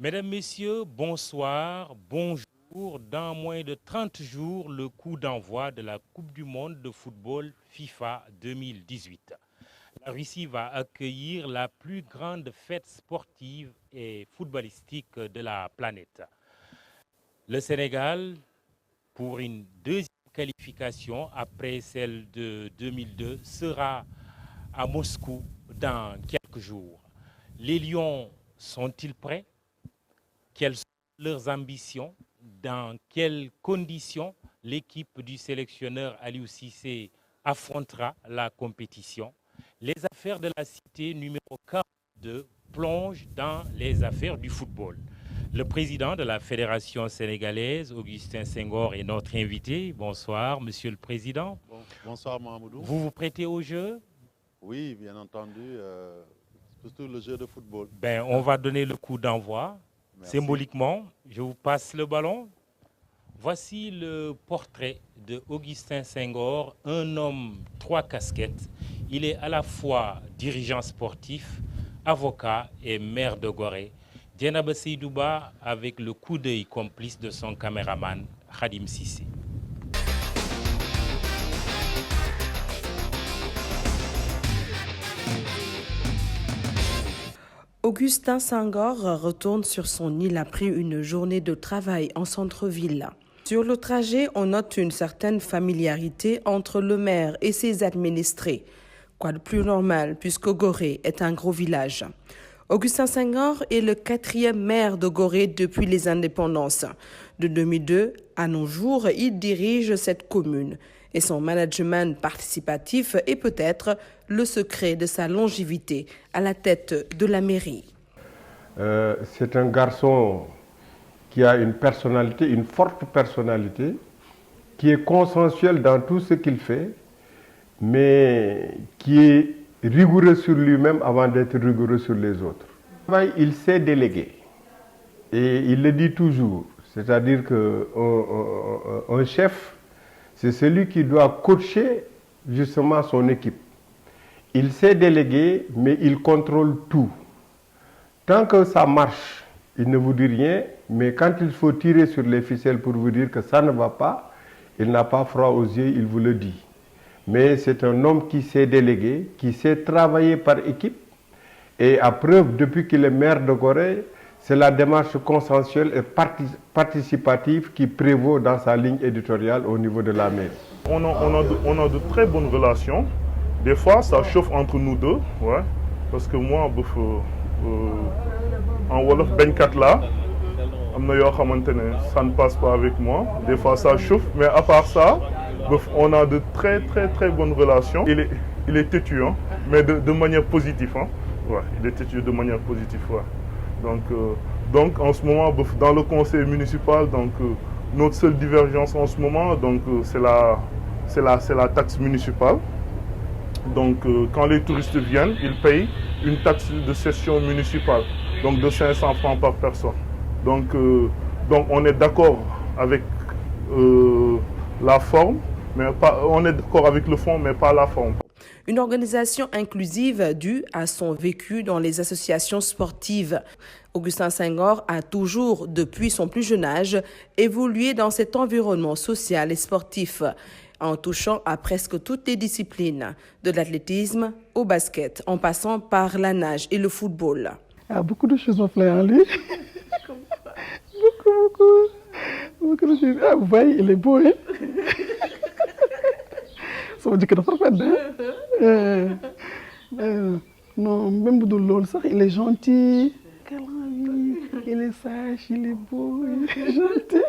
Mesdames, Messieurs, bonsoir, bonjour. Dans moins de 30 jours, le coup d'envoi de la Coupe du Monde de football FIFA 2018. La Russie va accueillir la plus grande fête sportive et footballistique de la planète. Le Sénégal, pour une deuxième qualification après celle de 2002, sera à Moscou dans quelques jours. Les Lions sont-ils prêts? Quelles sont leurs ambitions? Dans quelles conditions l'équipe du sélectionneur Aliou Cissé affrontera la compétition? Les affaires de la cité numéro 42 plongent dans les affaires du football. Le président de la Fédération sénégalaise, Augustin Senghor, est notre invité. Bonsoir, Monsieur le Président. Bonsoir, Mahamoudou. Vous vous prêtez au jeu? Oui, bien entendu, surtout le jeu de football. On va donner le coup d'envoi. Merci. Symboliquement, je vous passe le ballon. Voici le portrait de Augustin Senghor, un homme, 3 casquettes. Il est à la fois dirigeant sportif, avocat et maire de Gorée. Djenaba Seydouba avec le coup d'œil complice de son caméraman Khadim Sissé. Augustin Senghor retourne sur son île après une journée de travail en centre-ville. Sur le trajet, on note une certaine familiarité entre le maire et ses administrés. Quoi de plus normal puisque Gorée est un gros village. Augustin Senghor est le 4e maire de Gorée depuis les indépendances. De 2002 à nos jours, il dirige cette commune. Et son management participatif est peut-être le secret de sa longévité à la tête de la mairie. C'est un garçon qui a une personnalité, une forte personnalité, qui est consensuel dans tout ce qu'il fait, mais qui est rigoureux sur lui-même avant d'être rigoureux sur les autres. Il sait déléguer, et il le dit toujours, c'est-à-dire qu'un chef, c'est celui qui doit coacher justement son équipe. Il sait déléguer, mais il contrôle tout. Tant que ça marche, il ne vous dit rien, mais quand il faut tirer sur les ficelles pour vous dire que ça ne va pas, il n'a pas froid aux yeux, il vous le dit. Mais c'est un homme qui sait déléguer, qui sait travailler par équipe. Et à preuve, depuis qu'il est maire de Gorée, c'est la démarche consensuelle et participative qui prévaut dans sa ligne éditoriale au niveau de la mairie. On a de très bonnes relations. Des fois, ça chauffe entre nous deux, ouais, parce que moi, en Wolof, Benkat là, ça ne passe pas avec moi. Des fois, ça chauffe, mais à part ça, on a de très bonnes relations. Il est têtu, hein, mais de manière positive. Hein. Ouais, il est têtu de manière positive. Ouais. Donc, en ce moment, dans le conseil municipal, notre seule divergence en ce moment, c'est la taxe municipale. Donc, quand les touristes viennent, ils payent une taxe de cession municipale, donc de 500 francs par personne. Donc on est d'accord avec la forme, mais on est d'accord avec le fond, mais pas la forme. Une organisation inclusive due à son vécu dans les associations sportives. Augustin Senghor a toujours, depuis son plus jeune âge, évolué dans cet environnement social et sportif, en touchant à presque toutes les disciplines, de l'athlétisme au basket, en passant par la nage et le football. Beaucoup de choses me plaisent en lui. Beaucoup de choses. Vous voyez, il est beau, hein? Ça veut dire que non, même Boudoulol, il est gentil. Il est sage, il est beau, il est gentil.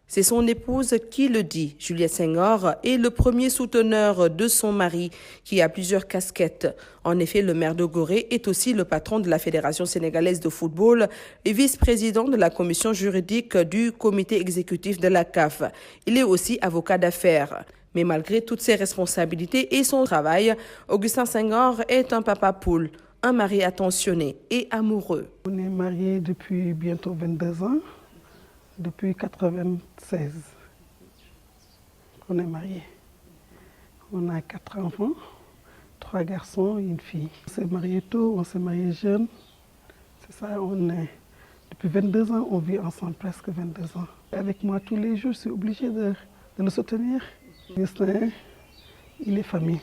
C'est son épouse qui le dit. Juliette Senghor est le premier souteneur de son mari, qui a plusieurs casquettes. En effet, le maire de Gorée est aussi le patron de la Fédération sénégalaise de football et vice-président de la commission juridique du comité exécutif de la CAF. Il est aussi avocat d'affaires. Mais malgré toutes ses responsabilités et son travail, Augustin Senghor est un papa poule, un mari attentionné et amoureux. On est mariés depuis bientôt 22 ans. Depuis 1996, on est mariés. On a 4 enfants, 3 garçons et une fille. On s'est mariés tôt, on s'est mariés jeunes. ça, depuis 22 ans, on vit ensemble, presque 22 ans. Avec moi, tous les jours, je suis obligée de le soutenir. Augustin, il est famille.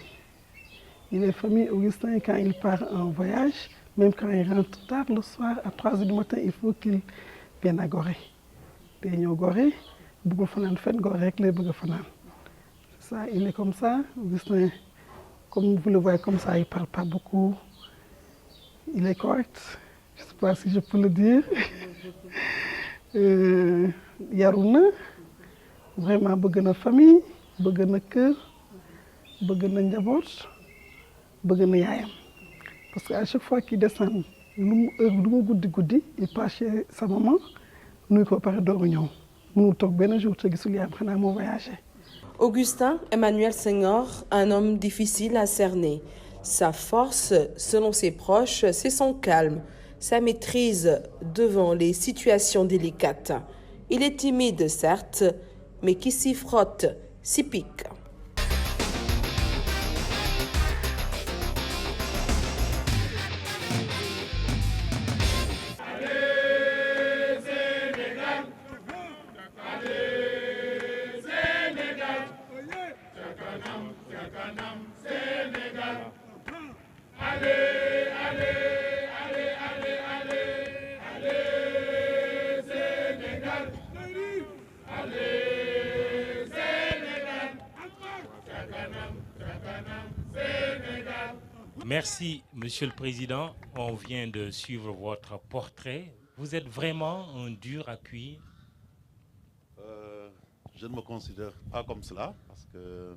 Il est famille. Augustin, quand il part en voyage, même quand il rentre tard le soir, à 3 h du matin, il faut qu'il vienne à Gorée. Il est à Gorée, il veut faire fête Gorée avec les ça, il est comme ça. Augustin, comme vous le voyez comme ça, il ne parle pas beaucoup. Il est correct. Je ne sais pas si je peux le dire. Yaruna, vraiment bëgg na famille, bëgg na kër, bëgg na njaboot, bëgg na yaayam. Parce qu'à chaque fois qu'il descend, lu mu guddi, il passe chez sa maman, nuyu ko pare doog a ñëw. Mënul toog benn jour te gisul yaayam, xanaa moo voyagé. Augustin Emmanuel Senghor, un homme difficile à cerner. Sa force, selon ses proches, c'est son calme, sa maîtrise devant les situations délicates. Il est timide, certes, mais qui s'y frotte, s'y pique. Merci, Monsieur le Président. On vient de suivre votre portrait. Vous êtes vraiment un dur à cuire. Je ne me considère pas comme cela parce que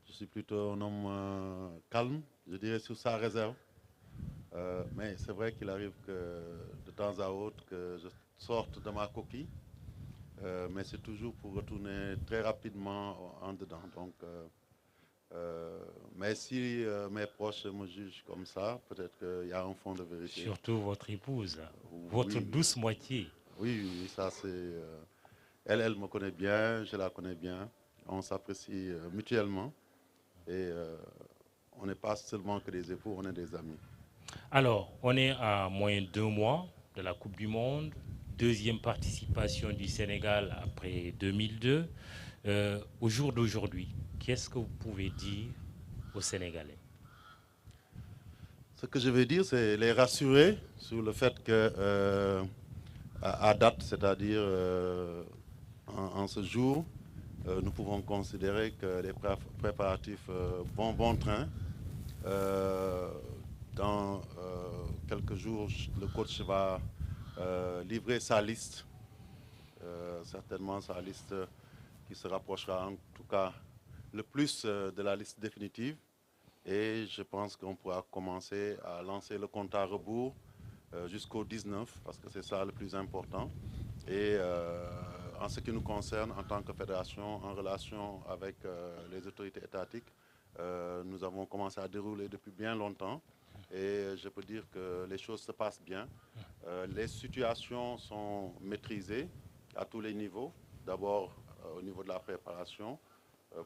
je suis plutôt un homme calme, je dirais sur sa réserve. Mais c'est vrai qu'il arrive que de temps à autre que je sorte de ma coquille. Mais c'est toujours pour retourner très rapidement en dedans. Donc, mais si mes proches me jugent comme ça, peut-être qu'il y a un fond de vérité. Surtout votre épouse, votre douce moitié. Oui, ça c'est... Elle me connaît bien, je la connais bien. On s'apprécie mutuellement. Et on n'est pas seulement que des époux, on est des amis. Alors, on est à moins de 2 mois de la Coupe du Monde. Deuxième participation du Sénégal après 2002. Au jour d'aujourd'hui, qu'est-ce que vous pouvez dire aux Sénégalais? Ce que je vais dire, c'est les rassurer sur le fait que, à date, c'est-à-dire en ce jour, nous pouvons considérer que les préparatifs vont bon train. Dans quelques jours, le coach va livrer sa liste, certainement sa liste qui se rapprochera en tout cas le plus de la liste définitive. Et je pense qu'on pourra commencer à lancer le compte à rebours jusqu'au 19, parce que c'est ça le plus important. Et en ce qui nous concerne, en tant que fédération, en relation avec les autorités étatiques, nous avons commencé à dérouler depuis bien longtemps. Et je peux dire que les choses se passent bien. Les situations sont maîtrisées à tous les niveaux. D'abord au niveau de la préparation,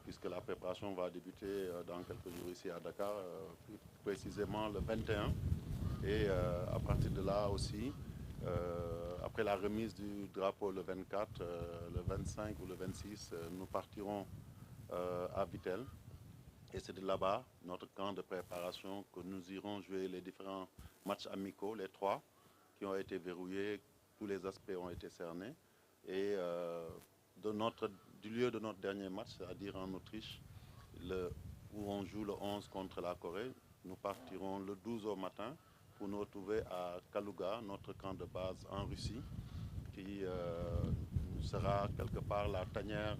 puisque la préparation va débuter dans quelques jours ici à Dakar, plus précisément le 21. Et à partir de là aussi, après la remise du drapeau le 24, le 25 ou le 26, nous partirons à Vittel. Et c'est de là-bas, notre camp de préparation, que nous irons jouer les différents matchs amicaux, les 3, qui ont été verrouillés, tous les aspects ont été cernés. Et du lieu de notre dernier match, c'est-à-dire en Autriche, où on joue le 11 contre la Corée, nous partirons le 12 au matin pour nous retrouver à Kaluga, notre camp de base en Russie, qui sera quelque part la tanière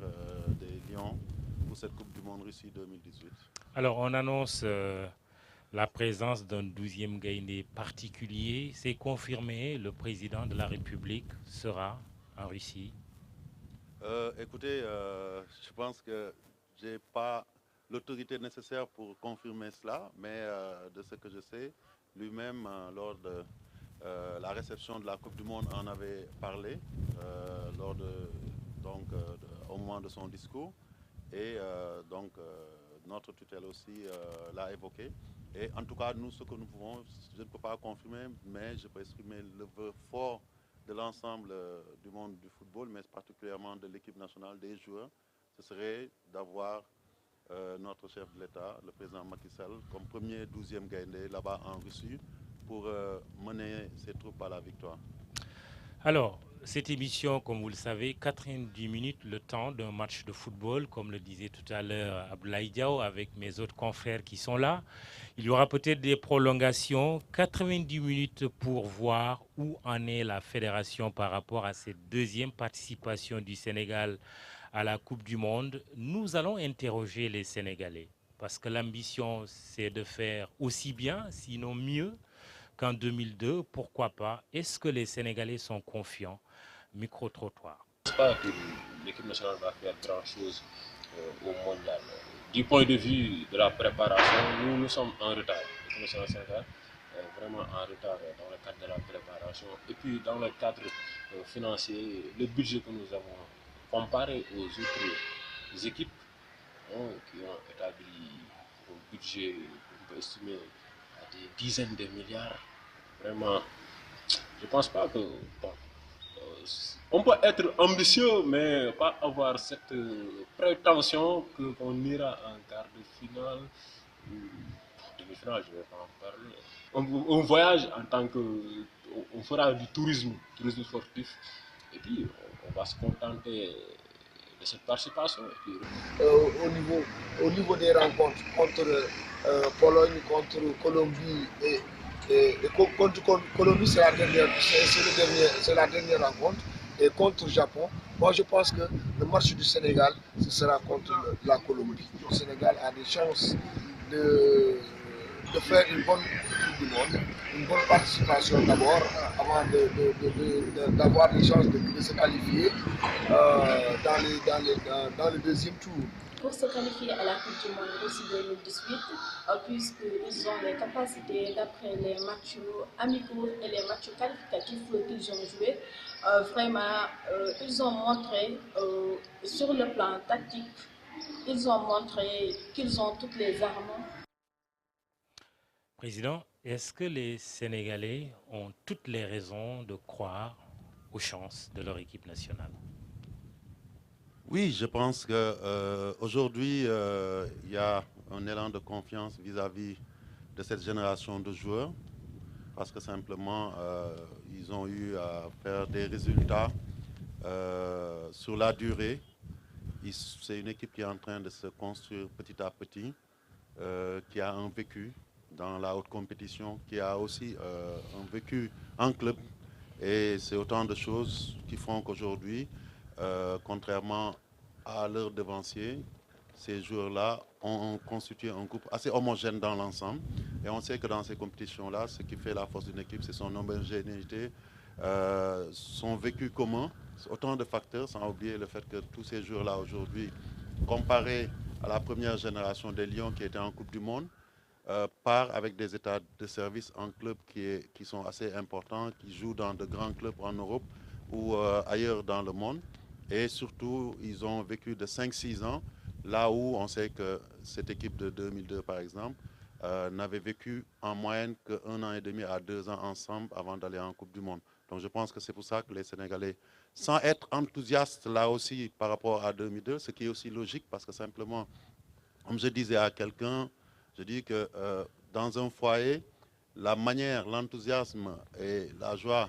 des Lions pour cette Coupe du Monde Russie 2018. Alors, on annonce la présence d'un 12e Gaïndé particulier. C'est confirmé, le président de la République sera en Russie. Écoutez, je pense que je n'ai pas l'autorité nécessaire pour confirmer cela, mais de ce que je sais, lui-même, lors de la réception de la Coupe du Monde, en avait parlé au moment de son discours. Et donc, notre tutelle aussi l'a évoqué. Et en tout cas, nous, ce que nous pouvons, je ne peux pas confirmer, mais je peux exprimer le vœu fort de l'ensemble du monde du football, mais particulièrement de l'équipe nationale, des joueurs, ce serait d'avoir notre chef de l'État, le président Macky Sall, comme premier 12e Gaïndé là-bas en Russie pour mener ses troupes à la victoire. Alors, cette émission, comme vous le savez, 90 minutes, le temps d'un match de football, comme le disait tout à l'heure Abdoulaye Diaw, avec mes autres confrères qui sont là. Il y aura peut-être des prolongations, 90 minutes pour voir où en est la fédération par rapport à cette deuxième participation du Sénégal à la Coupe du Monde. Nous allons interroger les Sénégalais, parce que l'ambition, c'est de faire aussi bien, sinon mieux, qu'en 2002, pourquoi pas? Est-ce que les Sénégalais sont confiants? Micro-trottoir. Je ne pense pas que l'équipe nationale va faire grand-chose au mondial. Du point de vue de la préparation, nous sommes en retard. L'équipe nationale sénégalaise est vraiment en retard dans le cadre de la préparation. Et puis dans le cadre financier, le budget que nous avons comparé aux autres équipes qui ont établi un budget qu'on peut estimer à des dizaines de milliards. Vraiment, je ne pense pas que... Bon, on peut être ambitieux, mais pas avoir cette prétention qu'on ira en quart de finale. Demi-finale, je ne vais pas en parler. On voyage en tant que... On fera du tourisme sportif. Et puis, on va se contenter de cette participation. Au niveau des rencontres contre Pologne, contre Colombie et contre Colombie, c'est la dernière rencontre. Et contre le Japon, moi je pense que le match du Sénégal, ce sera contre la Colombie. Le Sénégal a des chances de faire une bonne Coupe du Monde, une bonne participation d'abord, avant d'avoir des chances de se qualifier dans le deuxième tour. Pour se qualifier à la Coupe du Monde aussi 2018, puisqu'ils ont les capacités d'après les matchs amicaux et les matchs qualificatifs qu'ils ont joués. Vraiment, ils ont montré sur le plan tactique, ils ont montré qu'ils ont toutes les armes. Président, est-ce que les Sénégalais ont toutes les raisons de croire aux chances de leur équipe nationale? Oui, je pense qu'aujourd'hui, il y a un élan de confiance vis-à-vis de cette génération de joueurs, parce que simplement, ils ont eu à faire des résultats sur la durée. C'est une équipe qui est en train de se construire petit à petit, qui a un vécu dans la haute compétition, qui a aussi un vécu en club. Et c'est autant de choses qui font qu'aujourd'hui, contrairement à leurs devanciers, ces joueurs-là ont constitué un groupe assez homogène dans l'ensemble. Et on sait que dans ces compétitions-là, ce qui fait la force d'une équipe, c'est son homogénéité, son vécu commun. Autant de facteurs, sans oublier le fait que tous ces joueurs-là aujourd'hui, comparés à la première génération des Lions qui étaient en Coupe du Monde, part avec des états de service en club qui sont assez importants, qui jouent dans de grands clubs en Europe ou ailleurs dans le monde. Et surtout, ils ont vécu de 5-6 ans, là où on sait que cette équipe de 2002, par exemple, n'avait vécu en moyenne qu'1 an et demi à 2 ans ensemble avant d'aller en Coupe du Monde. Donc je pense que c'est pour ça que les Sénégalais, sans être enthousiastes là aussi par rapport à 2002, ce qui est aussi logique, parce que simplement, comme je disais à quelqu'un, je dis que dans un foyer, la manière, l'enthousiasme et la joie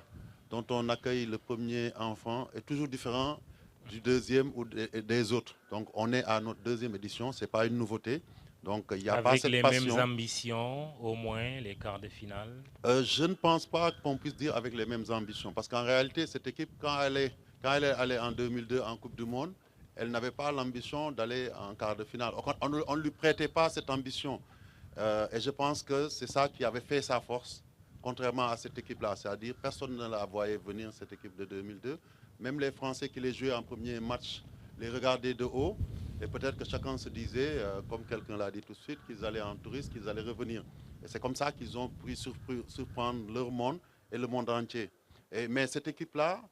dont on accueille le premier enfant est toujours différent du deuxième ou des autres. Donc on est à notre deuxième édition, ce n'est pas une nouveauté. Donc il n'y a pas cette passion. Avec les mêmes ambitions, au moins, les quarts de finale? Je ne pense pas qu'on puisse dire avec les mêmes ambitions, parce qu'en réalité, cette équipe, quand elle est allée en 2002 en Coupe du Monde, elle n'avait pas l'ambition d'aller en quart de finale. On ne lui prêtait pas cette ambition. Et je pense que c'est ça qui avait fait sa force, contrairement à cette équipe-là. C'est-à-dire personne ne la voyait venir, cette équipe de 2002. Même les Français qui les jouaient en premier match les regardaient de haut. Et peut-être que chacun se disait, comme quelqu'un l'a dit tout de suite, qu'ils allaient en tourisme, qu'ils allaient revenir. Et c'est comme ça qu'ils ont pu surprendre leur monde et le monde entier. Mais cette équipe-là,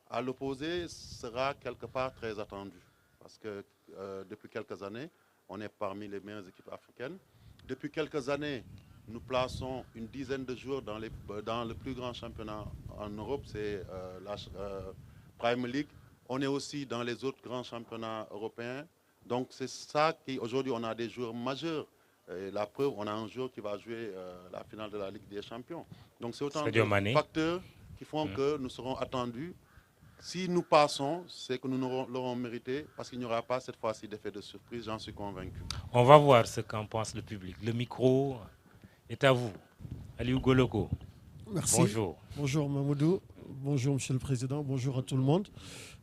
à l'opposé, sera quelque part très attendue. Parce que depuis quelques années, on est parmi les meilleures équipes africaines. Depuis quelques années, nous plaçons une dizaine de joueurs dans le plus grand championnat en Europe, c'est la Premier League. On est aussi dans les autres grands championnats européens. Donc c'est ça qu'aujourd'hui on a des joueurs majeurs. Et la preuve, on a un joueur qui va jouer la finale de la Ligue des Champions. Donc c'est autant de facteurs qui font que nous serons attendus. Si nous passons, c'est que nous l'aurons mérité parce qu'il n'y aura pas cette fois-ci d'effet de surprise, j'en suis convaincu. On va voir ce qu'en pense le public. Le micro est à vous. Aliou Goloko. Merci. Bonjour. Bonjour Mamoudou. Bonjour Monsieur le Président. Bonjour à tout le monde.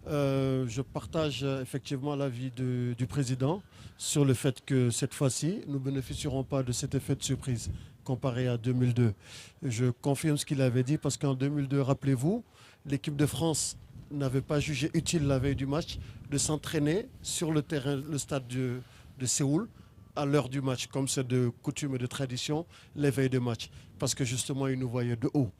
Je partage effectivement l'avis du Président sur le fait que cette fois-ci, nous ne bénéficierons pas de cet effet de surprise comparé à 2002. Je confirme ce qu'il avait dit parce qu'en 2002, rappelez-vous, l'équipe de France n'avait pas jugé utile la veille du match de s'entraîner sur le terrain, le stade de Séoul, à l'heure du match, comme c'est de coutume et de tradition, les veilles de match. Parce que justement, ils nous voyaient de haut.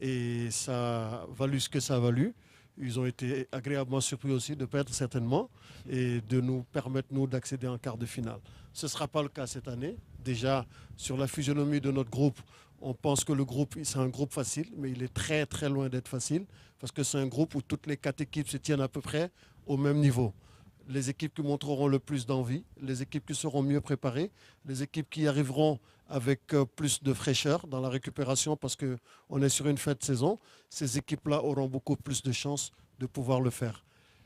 Et ça a valu ce que ça a valu. Ils ont été agréablement surpris aussi de perdre certainement et de nous permettre, nous, d'accéder en quart de finale. Ce ne sera pas le cas cette année. Déjà, sur la physionomie de notre groupe, on pense que le groupe, c'est un groupe facile, mais il est très très loin d'être facile parce que c'est un groupe où toutes les 4 équipes se tiennent à peu près au même niveau. Les équipes qui montreront le plus d'envie, les équipes qui seront mieux préparées, les équipes qui arriveront avec plus de fraîcheur dans la récupération parce qu'on est sur une fin de saison, ces équipes-là auront beaucoup plus de chances de pouvoir le faire.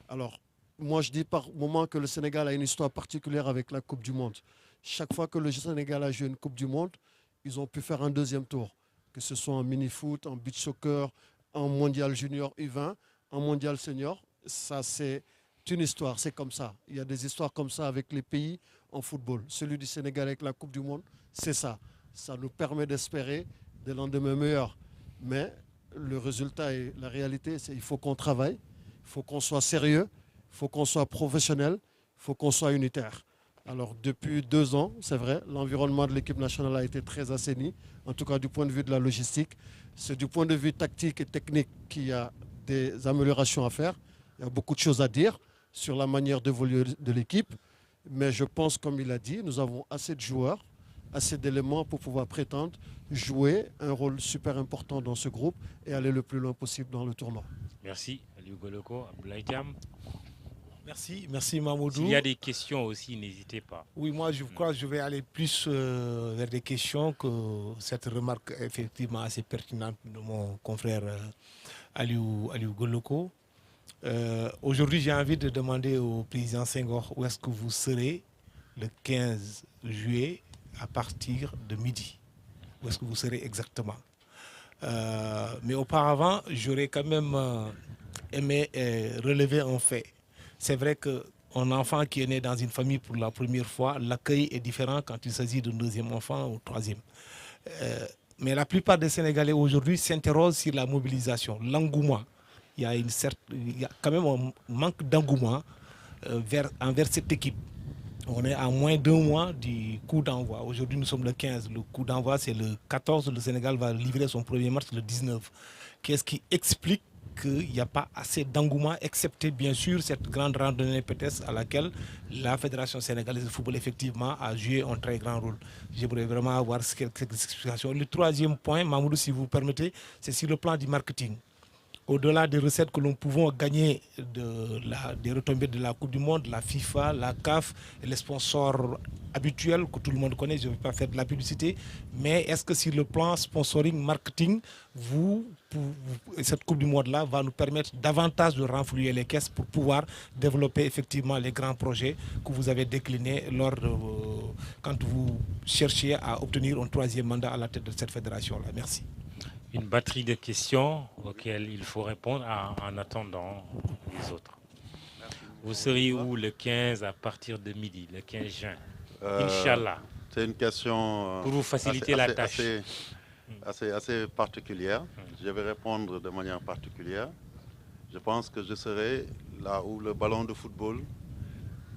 Alors, moi je dis par moment que le Sénégal a une histoire particulière avec la Coupe du Monde. Chaque fois que le Sénégal a joué une Coupe du Monde, ils ont pu faire un deuxième tour, que ce soit en mini-foot, en beach soccer, en mondial junior U20, en mondial senior. Ça, c'est une histoire, c'est comme ça. Il y a des histoires comme ça avec les pays en football. Celui du Sénégal avec la Coupe du Monde, c'est ça. Ça nous permet d'espérer des lendemains meilleurs. Mais le résultat et la réalité, c'est qu'il faut qu'on travaille, il faut qu'on soit sérieux, il faut qu'on soit professionnel, il faut qu'on soit unitaire. Alors depuis 2 ans, c'est vrai, l'environnement de l'équipe nationale a été très assaini, en tout cas du point de vue de la logistique. C'est du point de vue tactique et technique qu'il y a des améliorations à faire. Il y a beaucoup de choses à dire sur la manière d'évoluer de l'équipe. Mais je pense, comme il a dit, nous avons assez de joueurs, assez d'éléments pour pouvoir prétendre jouer un rôle super important dans ce groupe et aller le plus loin possible dans le tournoi. Merci, Aliou Goloko. Abdoulaye Thiam. Merci Mamoudou. S'il y a des questions aussi, n'hésitez pas. Oui, moi je crois que je vais aller plus vers des questions que cette remarque effectivement assez pertinente de mon confrère Aliou Goloko. Aujourd'hui, j'ai envie de demander au président Senghor où est-ce que vous serez le 15 juillet à partir de midi. Où est-ce que vous serez exactement? Mais auparavant, j'aurais quand même aimé relever un fait. C'est vrai qu'un enfant qui est né dans une famille pour la première fois, l'accueil est différent quand il s'agit d'un deuxième enfant ou troisième. Mais la plupart des Sénégalais aujourd'hui s'interrogent sur la mobilisation, l'engouement. Il y a quand même un manque d'engouement envers cette équipe. On est à moins d'1 mois du coup d'envoi. Aujourd'hui, nous sommes le 15. Le coup d'envoi, c'est le 14. Le Sénégal va livrer son premier match le 19. Qu'est-ce qui explique qu'il n'y a pas assez d'engouement, excepté bien sûr cette grande randonnée pétestre à laquelle la Fédération sénégalaise de football effectivement a joué un très grand rôle. J'aimerais vraiment avoir quelques explications. Le troisième point, Mamoudou, si vous permettez, c'est sur le plan du marketing. Au-delà des recettes que nous pouvons gagner des retombées de la Coupe du Monde, la FIFA, la CAF et les sponsors habituels que tout le monde connaît, je ne vais pas faire de la publicité, mais est-ce que sur le plan sponsoring, marketing, cette Coupe du Monde-là va nous permettre davantage de renflouer les caisses pour pouvoir développer effectivement les grands projets que vous avez déclinés quand vous cherchiez à obtenir un 3e mandat à la tête de cette fédération-là? Merci. Une batterie de questions auxquelles il faut répondre en attendant les autres. Vous seriez où le 15 à partir de midi, le 15 juin? Inch'Allah. C'est une question pour vous faciliter la tâche. Assez particulière. Je vais répondre de manière particulière. Je pense que je serai là où le ballon de football,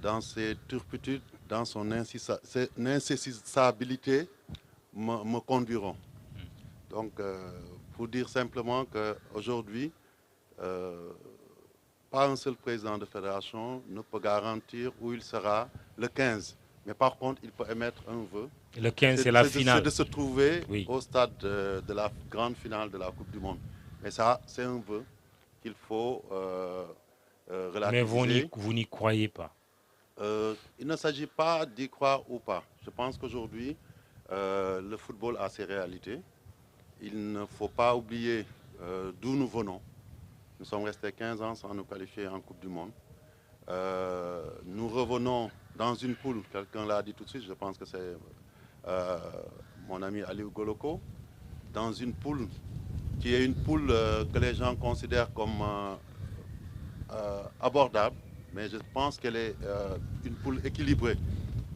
dans ses turpitudes, dans son insaisissabilité, me conduiront. Donc, pour dire simplement qu'aujourd'hui, pas un seul président de fédération ne peut garantir où il sera le 15. Mais par contre, il peut émettre un vœu Le 15, c'est la finale. C'est de se trouver Oui. au stade de la grande finale de la Coupe du Monde. Mais ça, c'est un vœu qu'il faut relativiser. Mais vous n'y croyez pas? Il ne s'agit pas d'y croire ou pas. Je pense qu'aujourd'hui, le football a ses réalités. Il ne faut pas oublier d'où nous venons. Nous sommes restés 15 ans sans nous qualifier en Coupe du Monde. Nous revenons dans une poule, quelqu'un l'a dit tout de suite, je pense que c'est mon ami Aliou Goloko, dans une poule qui est une poule que les gens considèrent comme abordable, mais je pense qu'elle est une poule équilibrée.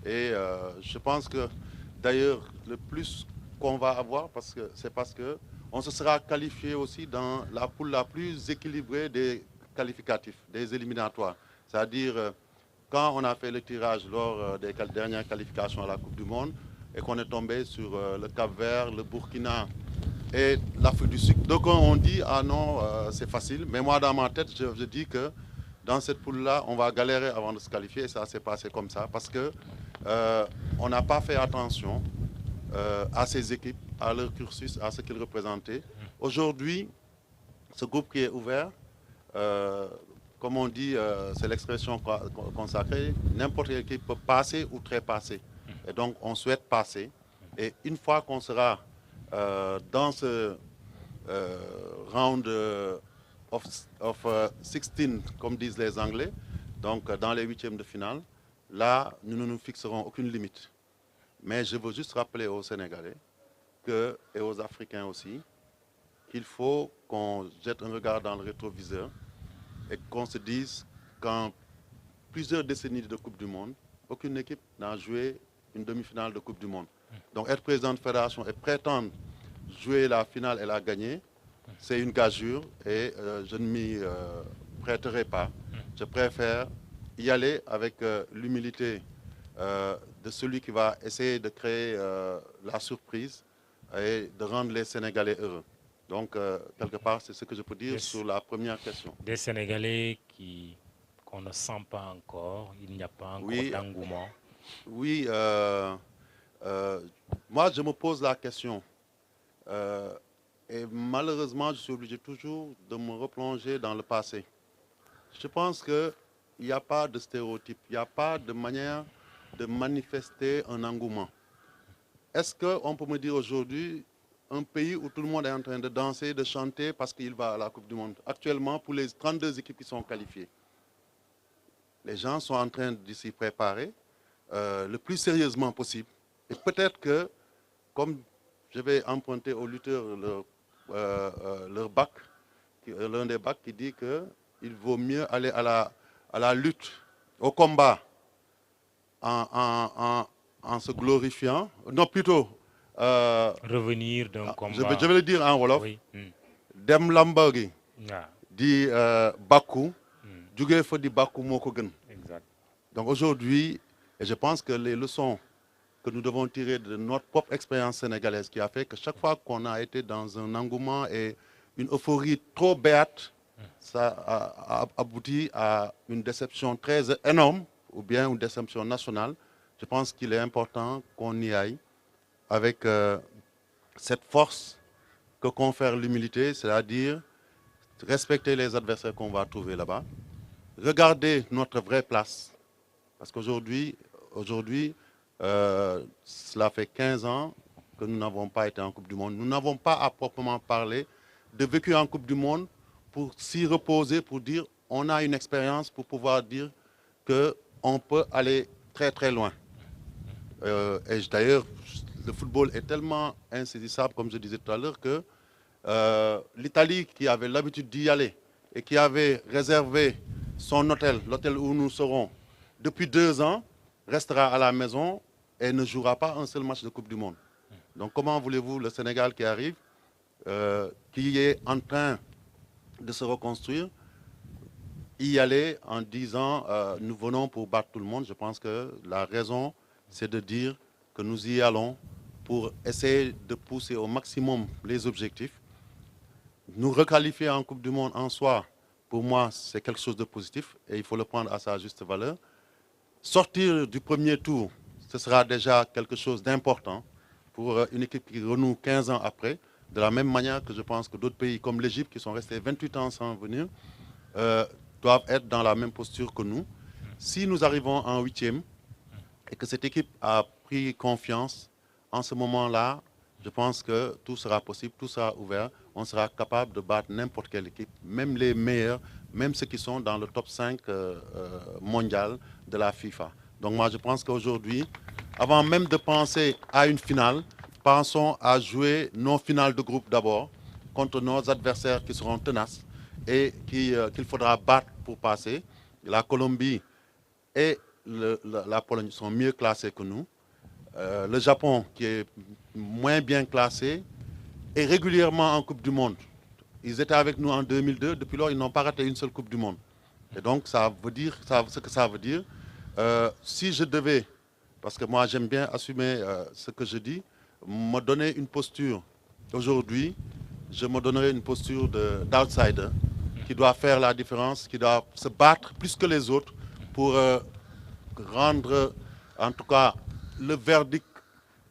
Et je pense que d'ailleurs le plus qu'on va avoir, c'est parce qu'on se sera qualifié aussi dans la poule la plus équilibrée des qualificatifs, des éliminatoires. C'est-à-dire quand on a fait le tirage lors des dernières qualifications à la Coupe du Monde et qu'on est tombé sur le Cap-Vert, le Burkina et l'Afrique du Sud. Donc on dit, ah non, c'est facile. Mais moi, dans ma tête, je dis que dans cette poule-là, on va galérer avant de se qualifier. Et ça s'est passé comme ça parce qu'on n'a pas fait attention à ces équipes, à leur cursus, à ce qu'ils représentaient. Aujourd'hui, ce groupe qui est ouvert, comme on dit, c'est l'expression consacrée, n'importe quelle équipe peut passer ou trépasser. Et donc, on souhaite passer. Et une fois qu'on sera dans ce round of 16, comme disent les Anglais, donc dans les huitièmes de finale, là, nous ne nous fixerons aucune limite. Mais je veux juste rappeler aux Sénégalais et aux Africains aussi qu'il faut qu'on jette un regard dans le rétroviseur et qu'on se dise qu'en plusieurs décennies de Coupe du Monde, aucune équipe n'a joué une demi-finale de Coupe du Monde. Donc être président de fédération et prétendre jouer la finale et la gagner, c'est une gageure et je ne m'y prêterai pas. Je préfère y aller avec l'humilité de celui qui va essayer de créer la surprise et de rendre les Sénégalais heureux. Donc, quelque part, c'est ce que je peux dire sur la première question. Des Sénégalais qu'on ne sent pas encore, il n'y a pas encore d'engouement. Oui, moi, je me pose la question. Et malheureusement, je suis obligé toujours de me replonger dans le passé. Je pense qu'il n'y a pas de stéréotype, il n'y a pas de manière de manifester un engouement. Est-ce qu'on peut me dire aujourd'hui un pays où tout le monde est en train de danser, de chanter parce qu'il va à la Coupe du Monde? Actuellement, pour les 32 équipes qui sont qualifiées, les gens sont en train de s'y préparer le plus sérieusement possible. Et peut-être que, comme je vais emprunter aux lutteurs leur bac, l'un des bacs qui dit qu'il vaut mieux aller à la lutte, au combat, en se glorifiant, non plutôt revenir d'un combat. Je vais le dire en wolof. Oui. Dem lamba gi di bakku jugee fa di bakku moo ko gën. Exact. Donc aujourd'hui, et je pense que les leçons que nous devons tirer de notre propre expérience sénégalaise qui a fait que chaque fois qu'on a été dans un engouement et une euphorie trop béate, ça a abouti à une déception très énorme ou bien une déception nationale. Je pense qu'il est important qu'on y aille avec cette force que confère l'humilité, c'est-à-dire respecter les adversaires qu'on va trouver là-bas, regarder notre vraie place, parce qu'aujourd'hui, cela fait 15 ans que nous n'avons pas été en Coupe du Monde. Nous n'avons pas à proprement parler de vécu en Coupe du Monde pour s'y reposer, pour dire on a une expérience pour pouvoir dire qu'on peut aller très très loin. Et d'ailleurs, le football est tellement insaisissable, comme je disais tout à l'heure, que l'Italie, qui avait l'habitude d'y aller et qui avait réservé son hôtel, l'hôtel où nous serons, depuis 2 ans, restera à la maison et ne jouera pas un seul match de Coupe du Monde. Donc comment voulez-vous le Sénégal qui arrive, qui est en train de se reconstruire, y aller en disant nous venons pour battre tout le monde? Je pense que la raison, c'est de dire que nous y allons pour essayer de pousser au maximum les objectifs. Nous requalifier en Coupe du Monde en soi, pour moi, c'est quelque chose de positif et il faut le prendre à sa juste valeur. Sortir du premier tour, ce sera déjà quelque chose d'important pour une équipe qui renoue 15 ans après, de la même manière que je pense que d'autres pays comme l'Égypte, qui sont restés 28 ans sans venir, doivent être dans la même posture que nous. Si nous arrivons en 8e et que cette équipe a pris confiance, en ce moment-là, je pense que tout sera possible, tout sera ouvert. On sera capable de battre n'importe quelle équipe, même les meilleurs, même ceux qui sont dans le top 5 mondial de la FIFA. Donc moi, je pense qu'aujourd'hui, avant même de penser à une finale, pensons à jouer nos finales de groupe d'abord contre nos adversaires qui seront tenaces et qu'il faudra battre pour passer. La Colombie et la Pologne sont mieux classés que nous. Le Japon, qui est moins bien classé, est régulièrement en Coupe du Monde. Ils étaient avec nous en 2002. Depuis lors, ils n'ont pas raté une seule Coupe du Monde. Et donc, ça veut dire ce que ça veut dire. Si je devais, parce que moi, j'aime bien assumer ce que je dis, me donner une posture aujourd'hui, je me donnerai une posture d'outsider qui doit faire la différence, qui doit se battre plus que les autres pour rendre, en tout cas, le verdict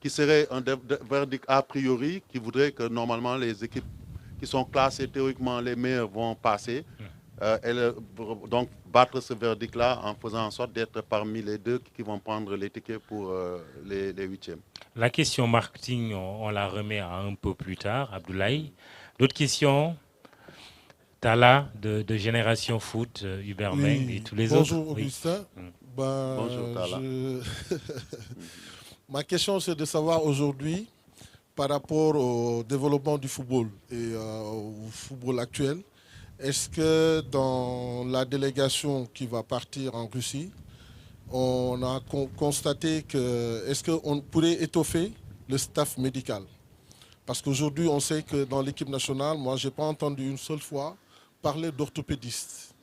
qui serait un verdict a priori, qui voudrait que normalement les équipes qui sont classées théoriquement les meilleures vont passer. Donc battre ce verdict-là en faisant en sorte d'être parmi les deux qui vont prendre les tickets pour les 8e. La question marketing, on la remet à un peu plus tard, Abdoulaye. D'autres questions? Tala de Génération Foot, Hubert Meng et tous les bonjour, autres. Augustin. Oui. Bonjour Tala. Ma question, c'est de savoir aujourd'hui, par rapport au développement du football et au football actuel, est-ce que dans la délégation qui va partir en Russie, on a constaté que est-ce qu'on pourrait étoffer le staff médical? Parce qu'aujourd'hui, on sait que dans l'équipe nationale, moi, je n'ai pas entendu une seule fois parler d'orthopédiste.